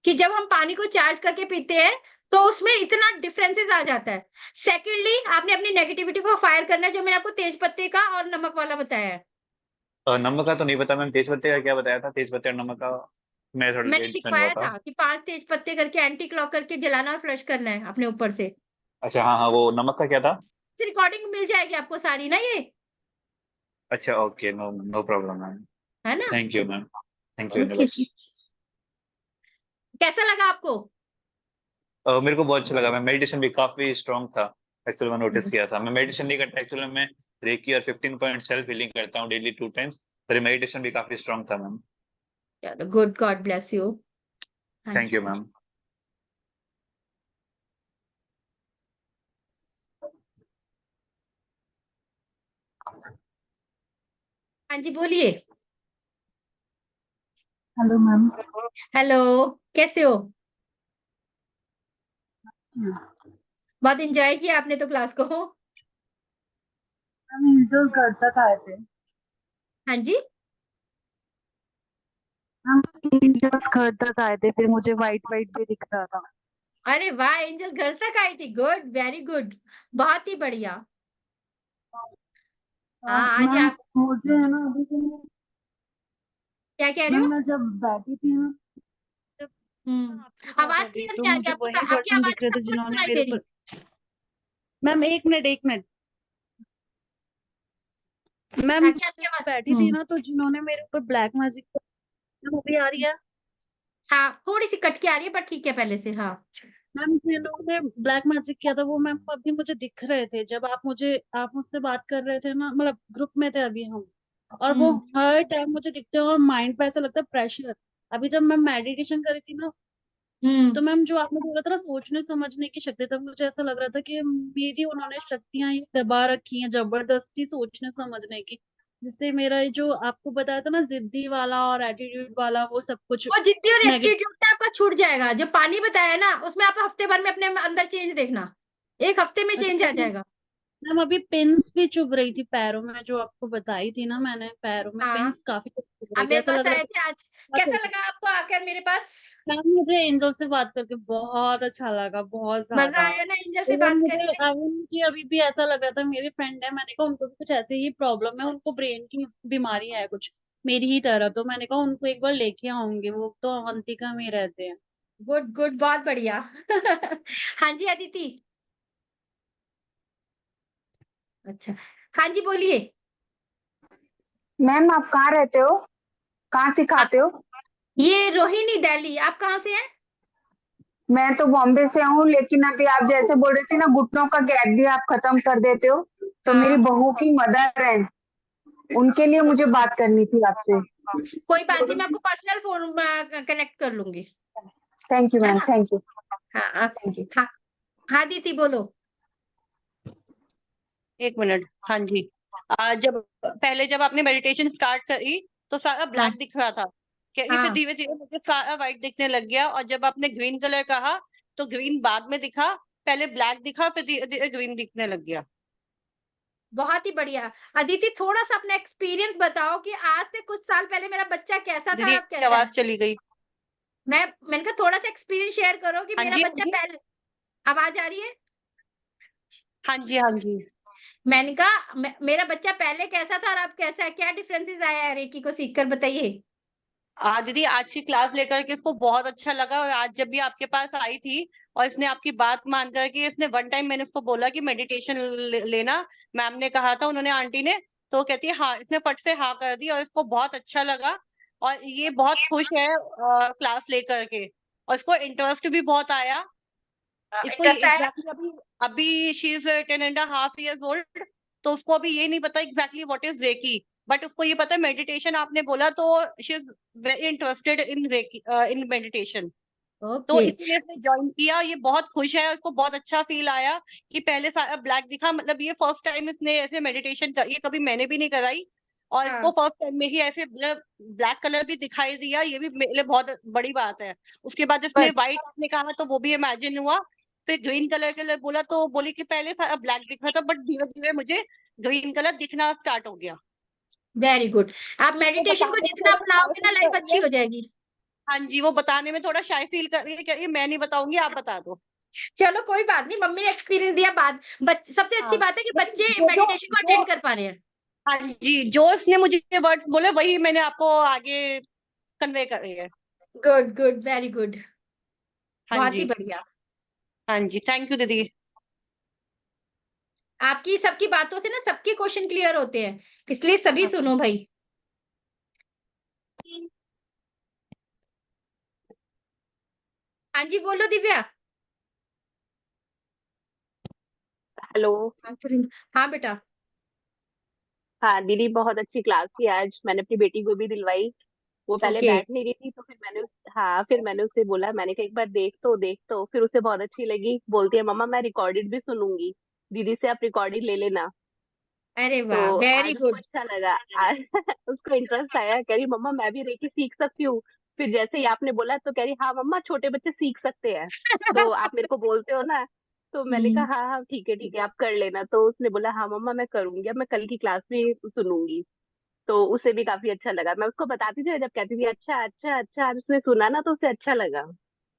कि जब हम पानी को चार्ज करके पीते हैं तो उसमें इतना डिफरेंसेस आ जाता है। सेकेंडली, आपने अपनी नेगेटिविटी को फायर करना है, जो मैंने आपको तेज पत्ते का और नमक वाला बताया है। और नमक का तो नहीं पता मैम, तेज पत्ते का क्या बताया था? तेज पत्ते और नमक का मैं थोड़ा मैंने लेट में हुआ लिखवाया था। था कि 5 तेज पत्ते करके एंटी क्लॉक करके जलाना और फ्लश करना है अपने ऊपर से। अच्छा हाँ हाँ, वो नमक का क्या था? रिकॉर्डिंग मिल जाएगी आपको सारी ना ये, अच्छा okay, no no problem ma'am. है ना। Thank you ma'am, thank you okay universe. जी, कैसा लगा आपको? मेरे को बहुत अच्छा लगा मैम, मेडिटेशन भी काफी स्ट्रांग था, एक्चुअली मैं नोटिस किया था। मैं मेडिटेशन नहीं करता एक्चुअली, मैं रेकी और 15 पॉइंट सेल्फ हीलिंग करता हूँ डेली 2 टाइम्स, पर मेडिटेशन भी काफी स्ट्रांग था मैम। चलो गुड, गॉड ब्लेस यू। हाँ थैंक यू जी। मैम। हाँ जी, बोलिए। Hello ma'am. हेलो, कैसे हो? बहुत एंजॉय किया आपने तो क्लास को। मैम एंजल घर तक आए थे। हाँ जी। मैम एंजल्स घर तक आए थे, फिर मुझे वाइट वाइट भी दिख रहा था। अरे वाह, एंजल घर तक आई थी, गुड, वेरी गुड, बहुत ही बढ़िया। हाँ, आज मैम आप मुझे है ना अभी क्या कह रहे मैम हो? मैं जब बैठी थी ना, जब मैं आपके साथ आवाज अभी क्लियर तो नहीं आ रही मुझे आपको, वही आपकी पर्सन आवाज दिख रहे थे सबको नहीं जिन्होंने सुनाई मेरे दे रही। ऊपर। मैम एक मिनट एक मिनट। मैम ताकि जब आपकी आवाज, बैठी थी ना, तो जिन्होंने मेरे ऊपर ब्लैक मैजिक, वो भी आ रही है। हाँ, थोड़ी सी कट के आ रही है, पर ठीक है पहले से, हाँ। मैम जिन्होंने ब्लैक मैजिक किया था वो मैम अभी मुझे दिख रहे थे, जब आप मुझसे बात कर रहे थे ना, मतलब ग्रुप में थे अभी हम, और वो हम्म। हर टाइम मुझे दिखते हैं, और माइंड पे ऐसा लगता है प्रेशर। अभी जब मैं मेडिटेशन कर रही थी ना, हम्म। तो मैम जो आपने बोला था ना सोचने समझने की शक्ति, तब मुझे ऐसा लग रहा था कि मेरी उन्होंने शक्तियां ये दबा रखी हैं जबरदस्ती सोचने समझने की, जिससे मेरा ये जो आपको बताया था ना जिद्दी वाला और एटीट्यूड वाला, वो सब कुछ वो जिद्दी और नेगेटिव। एटीट्यूड ना आपका छूट जाएगा, जो पानी बताया ना, उसमें आप हफ्ते भर में अपने अंदर चेंज देखना, एक हफ्ते में चेंज अच्छा आ जाएगा। मैम अभी पिंस भी चुभ रही थी पैरों में, जो आपको बताई थी ना मैंने, पैरों में हाँ, पिंस काफी चुभ रही आप थी, मेरे ऐसा पास लग रहा आए थे आज, कैसा था। लगा आपको आकर मेरे पास? मैम मुझे एंजल से बात करके बहुत अच्छा लगा, बहुत मजा ज्यादा। आया ना एंजल से इवन बात करके? मुझे अभी भी ऐसा लग रहा था, मेरे फ्रेंड है, मैंने कहा उनको भी कुछ ऐसे ही प्रॉब्लम है, उनको ब्रेन की बीमारी है कुछ मेरी ही तरह, तो मैंने कहा उनको एक बार लेके आऊंगी, वो तो अवंतिका में ही रहते हैं। गुड गुड, बहुत बढ़िया। हाँ जी अदिति। अच्छा, हाँ जी बोलिए। मैम आप कहाँ रहते हो, कहाँ आ, सिखाते हो? ये रोहिणी दिल्ली, आप कहाँ से हैं? मैं तो बॉम्बे से हूँ, लेकिन अभी आप जैसे बोल रहे थे ना घुटनों का गैप भी आप खत्म कर देते हो, तो मेरी हाँ, बहू की मदर है, उनके लिए मुझे बात करनी थी आपसे। कोई बात नहीं, मैं आपको पर्सनल फोन कनेक्ट कर लूंगी, थैंक यू है मैम, ना? थैंक यू, हाँ थैंक यू। हाँ हाँ दीदी बोलो। एक मिनट। हाँ जी। जब आपने मेडिटेशन स्टार्ट करी तो सारा हाँ ब्लैक दिख रहा था, कि फिर हाँ धीरे धीरे मुझे सारा व्हाइट दिखने लग गया, और जब आपने ग्रीन कलर कहा तो ग्रीन बाद में दिखा, पहले ब्लैक दिखा फिर धीरे धीरे ग्रीन दिखने लग गया। बहुत ही बढ़िया। अदिति थोड़ा सा अपना एक्सपीरियंस बताओ कि आज से कुछ साल पहले मेरा बच्चा कैसा था और दीदी अब कैसा है। आवाज चली गई। मैंने कहा थोड़ा सा एक्सपीरियंस शेयर करो कि हाँ मेरा जी, हाँ बच्चा जी, पहले। आवाज आ रही है? हाँ जी, हाँ जी। मैंने कहा मेरा बच्चा पहले कैसा था और अब कैसा है, क्या डिफरेंसेस आया है रेकी को सीखकर, बताइए। दीदी आज की क्लास लेकर के इसको बहुत अच्छा लगा, और आज जब भी आपके पास आई थी और इसने आपकी बात मान करके, इसने वन टाइम मैंने उसको बोला कि मेडिटेशन लेना, मैम ने कहा था, उन्होंने आंटी ने, तो कहती है हाँ, इसने फट से हाँ कर दी और इसको बहुत अच्छा लगा, और ये बहुत खुश है क्लास लेकर के, और इसको इंटरेस्ट भी बहुत आया। इसको इंटरेस्ट आया? एग्जैक्टली अभी अभी शी इज 10.5 years old, तो उसको अभी ये नहीं पता exactly what is reiki, but उसको ये पता है मेडिटेशन आपने बोला तो she is very interested in reiki, in meditation, तो ओके। इसीलिए इसने ज्वाइन किया। ये बहुत खुश है, उसको बहुत अच्छा फील आया कि पहले सारा ब्लैक दिखा, मतलब ये फर्स्ट टाइम इसने ऐसे मेडिटेशन करी, कभी मैंने भी नहीं कराई, और इसको हाँ फर्स्ट टाइम में ही ऐसे ब्लैक कलर भी दिखाई दिया, ये भी मेरे लिए बहुत बड़ी बात है। उसके बाद इसने बस व्हाइट आपने कहा तो वो भी इमेजिन हुआ, फिर ग्रीन कलर के लिए बोला तो बोली कि पहले सारा ब्लैक दिख रहा था, बट धीरे धीरे मुझे ग्रीन कलर दिखना स्टार्ट हो गया। Very good. आप वो मेडिटेशन को बताने में जितना थोड़ा शाय अपनाओगे ना फील कर लाइफ रही अच्छी है। हो जाएगी। हाँ जी, वो बताने में थोड़ा शाय फील कर रही है, कह रही है मैं नहीं बताऊंगी, आप बता दो। चलो कोई बात नहीं, मम्मी ने एक्सपीरियंस दिया। सबसे अच्छी हाँ, बात है कि लेकिन बच्चे जो जो मेडिटेशन को जो अटेंड कर पा रहे हैं। हाँ जी, जो इसने मुझे वर्ड्स बोले वही मैंने आपको आगे कन्वे करे है। Good good, very good. हाँ बहुत ही जी, बढ़िया। हाँ जी, थैंक यू दीदी। आपकी सबकी बातों से ना सबके क्वेश्चन क्लियर होते हैं, इसलिए सभी हाँ सुनो भाई। हाँ जी बोलो दिव्या। हेलो। हाँ बेटा। हाँ दीदी, बहुत अच्छी क्लास थी आज, मैंने अपनी बेटी को भी दिलवाई। वो पहले ओके। बैठ नहीं रही थी, तो फिर मैंने उससे बोला, मैंने कहा एक बार देख तो फिर उसे बहुत अच्छी लगी, बोलती है मम्मा मैं रिकॉर्डेड भी सुनूंगी, दीदी से आप रिकॉर्डेड ले लेना। अरे तो वाह, वेरी आज उसको गुड। अच्छा लगा। आज उसको इंटरेस्ट आया, कह रही मम्मा मैं भी रेकी सीख सकती हूँ। फिर जैसे ही आपने बोला तो कह रही हाँ मम्मा, छोटे बच्चे सीख सकते हैं, तो आप मेरे को बोलते हो ना। तो मैंने कहा हम्म। हाँ हाँ ठीक है आप कर लेना, तो उसने बोला हाँ मम्मा मैं करूंगी, अब मैं कल की क्लास भी सुनूंगी। तो उसे भी काफी अच्छा लगा, मैं उसको बताती थी जब कहती थी अच्छा अच्छा अच्छा, आज उसने सुना ना तो उसे अच्छा लगा।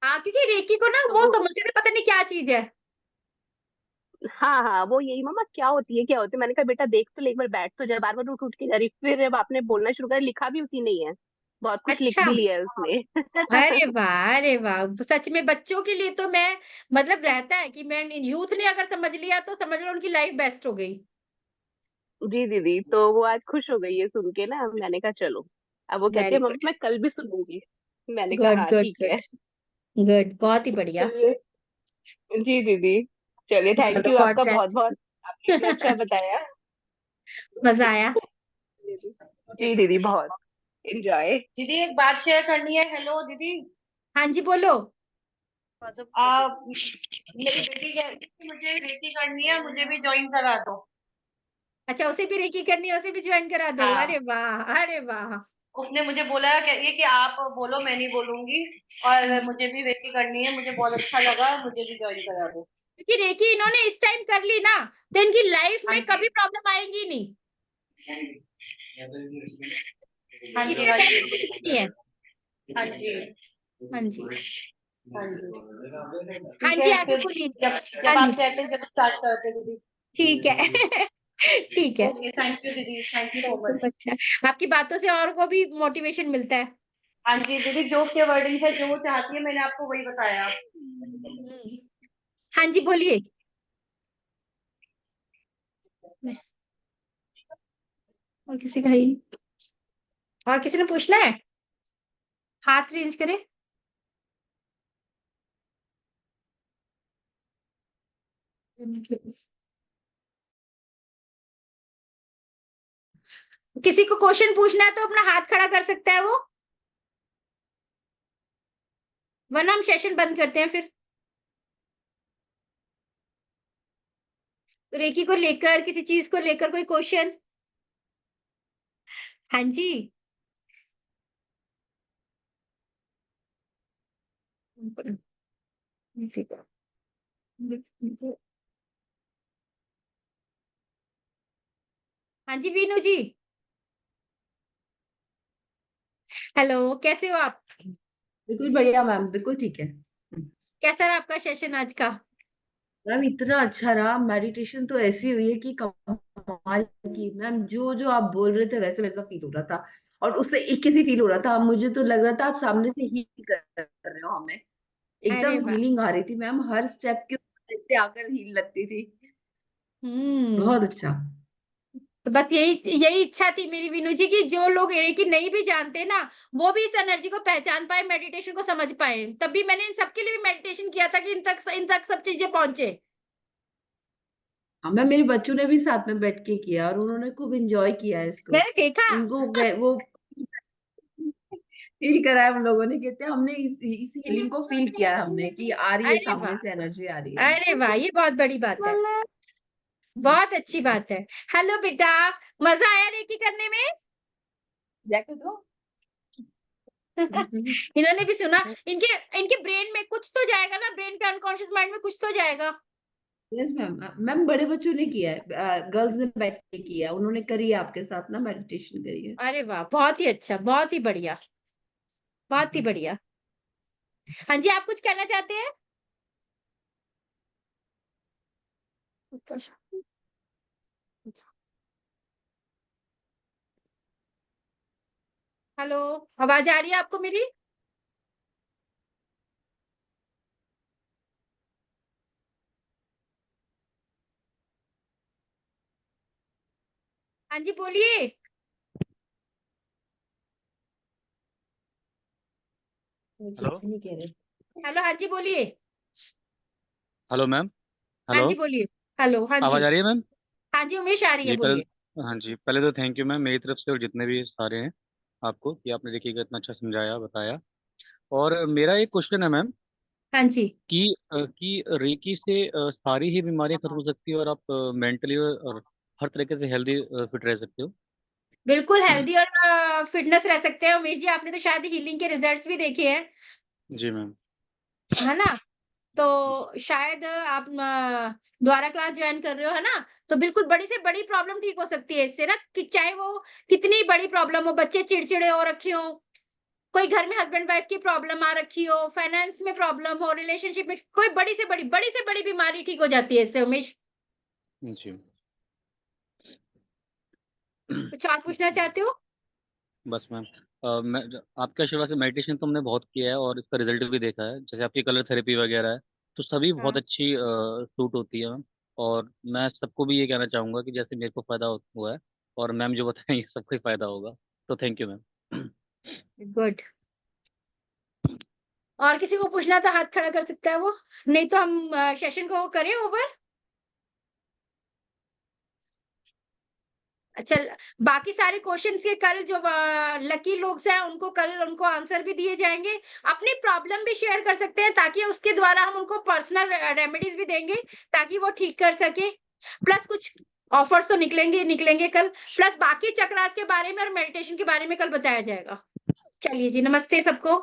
हाँ क्योंकि रेकी को ना वो तो समझ रहे पता नहीं क्या चीज है। हाँ हाँ, वो यही मम्मा क्या होती है, मैंने कहा बेटा देख तो ले, एक बार बैठ तो जा, बार बार उठ उठ के जा रही, फिर जब आपने बोलना शुरू कर लिखा भी उसी ने ही है, बहुत कुछ लिख अच्छा। भी लिया है उसने। अरे वाह, अरे वाह, सच में बच्चों के लिए तो मैं मतलब रहता है कि मैं यूथ ने अगर समझ लिया तो समझ लो उनकी लाइफ बेस्ट हो गई। जी दीदी, तो वो आज खुश हो गई है सुन के ना, मैंने कहा चलो। अब वो कहती वेरी है मम्मा गुड मैं कल भी सुनूंगी, मैंने कहा गुड हाँ गुड ठीक है। गुड गुड, बहुत ही बढ़िया। चलिए। जी दीदी। चलिए, थैंक चलो यू गॉड आपका ब्लेस। बहुत बहुत, आपने इतना अच्छा बताया। मजा आया। जी दीदी, बहुत एंजॉय। दीदी एक बात शेयर करनी है। हेलो दीदी। हाँ जी बोलो। मेरी बेटी कह रही थी कि मुझे रेकी करनी है, मुझे भी ज्वाइन करा दो। अच्छा उसे भी रेकी करनी है, उसे भी ज्वाइन करा दो। अरे हाँ, वाह, अरे वाह। उसने मुझे बोला, कह रही है कि आप बोलो मैं नहीं बोलूंगी, और मुझे भी रेकी करनी है, मुझे बहुत अच्छा लगा, मुझे भी ज्वाइन करा दो। क्योंकि रेकी इन्होंने इस टाइम कर ली ना तो इनकी लाइफ हाँ में जी, कभी प्रॉब्लम आएगी नहीं। हाँ जी, इससे हाँ पहले जी, कुछ नहीं है। हाँ जी, हाँ जी। हाँ जी। हाँ ठीक जी है, आगे फिर बोलिए। जब हाँ जब जी आप कहते हैं जब स्टार्ट करते हैं दीदी। ठीक है ठीक है। ओके, थैंक यू दीदी, थैंक यू सो बिल्कुल, मच। अच्छा आपकी बातों से और को भी मोटिवेशन मिलता है। हाँ जी दीदी, जो के वर्डिंग है, जो वो चाहती है, मैंने आपको वही बताया। हम्म। हाँ जी बोलिए। और किसी का ही, और किसी ने पूछना है? हाथ रेंज करें। किसी को क्वेश्चन पूछना है तो अपना हाथ खड़ा कर सकता है वो, वरना हम सेशन बंद करते हैं फिर। रेकी को लेकर, किसी चीज को लेकर कोई क्वेश्चन? हाँ जी। हाँ जी वीनू जी, हेलो, कैसे हो आप? बिल्कुल बढ़िया मैम, बिल्कुल ठीक है। कैसा रहा आपका सेशन आज का? मैम इतना अच्छा रहा, मेडिटेशन तो ऐसी हुई है कि कमाल की मैम। जो जो आप बोल रहे थे वैसे वैसा फील हो रहा था, और उससे एक ही फील हो रहा था। मुझे तो लग रहा था आप सामने से हील कर रहे हो हमें। अरे एकदम वाह। हीलिंग आ रही थी मैम, हर स्टेप के ऊपर जैसे आकर हील लगती थी। बहुत अच्छा। तो बस यही यही इच्छा थी मेरी वीनू जी की, जो लोग रेकी नहीं भी जानते ना, वो भी इस एनर्जी को पहचान पाए, मेडिटेशन को समझ पाए। तभी मैंने इन सबके लिए भी मेडिटेशन किया था कि इन तक सब चीजें पहुंचे। हाँ मैम, मेरे बच्चों ने भी साथ में बैठ के किया और उन्होंने खूब एंजॉय किया है इसको। मैंने देखा। वो फील करा है हम लोगों ने, कहते हैं हमने इस हीलिंग को फील किया है हमने, कि आ रही है, अरे सामने वाह, से एनर्जी आ रही है। अरे वाह, ये बहुत बड़ी बात है, बहुत अच्छी बात है। हेलो बेटा, मजा आया रेकी करने में? जाके दो। इन्होंने भी सुना। इनके इनके ब्रेन में कुछ तो जाएगा ना, ब्रेन के अनकॉन्शियस माइंड में कुछ तो जाएगा। Yes ma'am. मैम बड़े बच्चों ने किया है, गर्ल्स ने बैठ के किया, उन्होंने करी है आपके साथ ना, मेडिटेशन करी है। अरे वाह, बहुत ही अच्छा, बहुत ही बढ़िया, बहुत ही बढ़िया। हाँ जी, आप कुछ कहना चाहते हैं? हेलो, आवाज आ रही है आपको मेरी? हाँ जी बोलिए। हेलो। नहीं कह रहे। हेलो, हाँ जी बोलिए। Hello ma'am. हाँ हेलो। जी बोलिए। हेलो, हाँ जी। आवाज आ रही है मैम? हाँ जी, उमेश आ रही है, जी बोलिए। हाँ जी, पहले तो थैंक यू मैम मेरी तरफ से, और जितने भी सारे हैं आपको, कि आपने देखिए कि इतना अच्छा समझाया बताया। और मेरा एक क्वेश्चन है मैम, हाँ जी, कि रेकी से सारी ही बीमारियां खत्म हो सकती है, और आप मेंटली और हर तरीके से हेल्दी फिट रह सकते हो? बिल्कुल हेल्दी और फिटनेस रह सकते हैं उमेश जी। आपने तो शायद हीलिंग के रिजल्ट्स भी देखे हैं, जी मैम। है ना? तो शायद आप दोबारा क्लास ज्वाइन कर रहे हो, है ना? तो बिल्कुल बड़ी से बड़ी प्रॉब्लम ठीक हो सकती है इससे ना, कि चाहे वो कितनी बड़ी प्रॉब्लम हो, बच्चे चिड़चिड़े हो रखे हो, कोई घर में हस्बैंड वाइफ की प्रॉब्लम आ रखी हो, फाइनेंस में प्रॉब्लम हो, रिलेशनशिप में कोई बड़ी से बड़ी बीमारी ठीक हो जाती है इससे उमेश। जी। कुछ और पूछना चाहते हो? बस मैम, आपके आशीर्वाद से मेडिटेशन तो हमने बहुत किया है, और इसका रिजल्ट भी देखा है, जैसे आपकी कलर थेरेपी वगैरह है, तो सभी बहुत हाँ। अच्छी सूट होती है मैम। और मैं सबको भी ये कहना चाहूँगा कि जैसे मेरे को फ़ायदा हुआ है, और मैम जो बताएंगे सबको ही फ़ायदा होगा। तो थैंक यू मैम। गुड। और किसी को पूछना तो हाथ खड़ा कर सकता है वो, नहीं तो हम सेशन को करें ओवर। चल, बाकी सारे क्वेश्चंस के कल जो लकी लोग हैं उनको कल उनको आंसर भी दिए जाएंगे। अपनी प्रॉब्लम भी शेयर कर सकते हैं, ताकि उसके द्वारा हम उनको पर्सनल रेमेडीज भी देंगे, ताकि वो ठीक कर सके। प्लस कुछ ऑफर्स तो निकलेंगे ही निकलेंगे कल, प्लस बाकी चक्रास के बारे में और मेडिटेशन के बारे में कल बताया जाएगा। चलिए जी, नमस्ते सबको।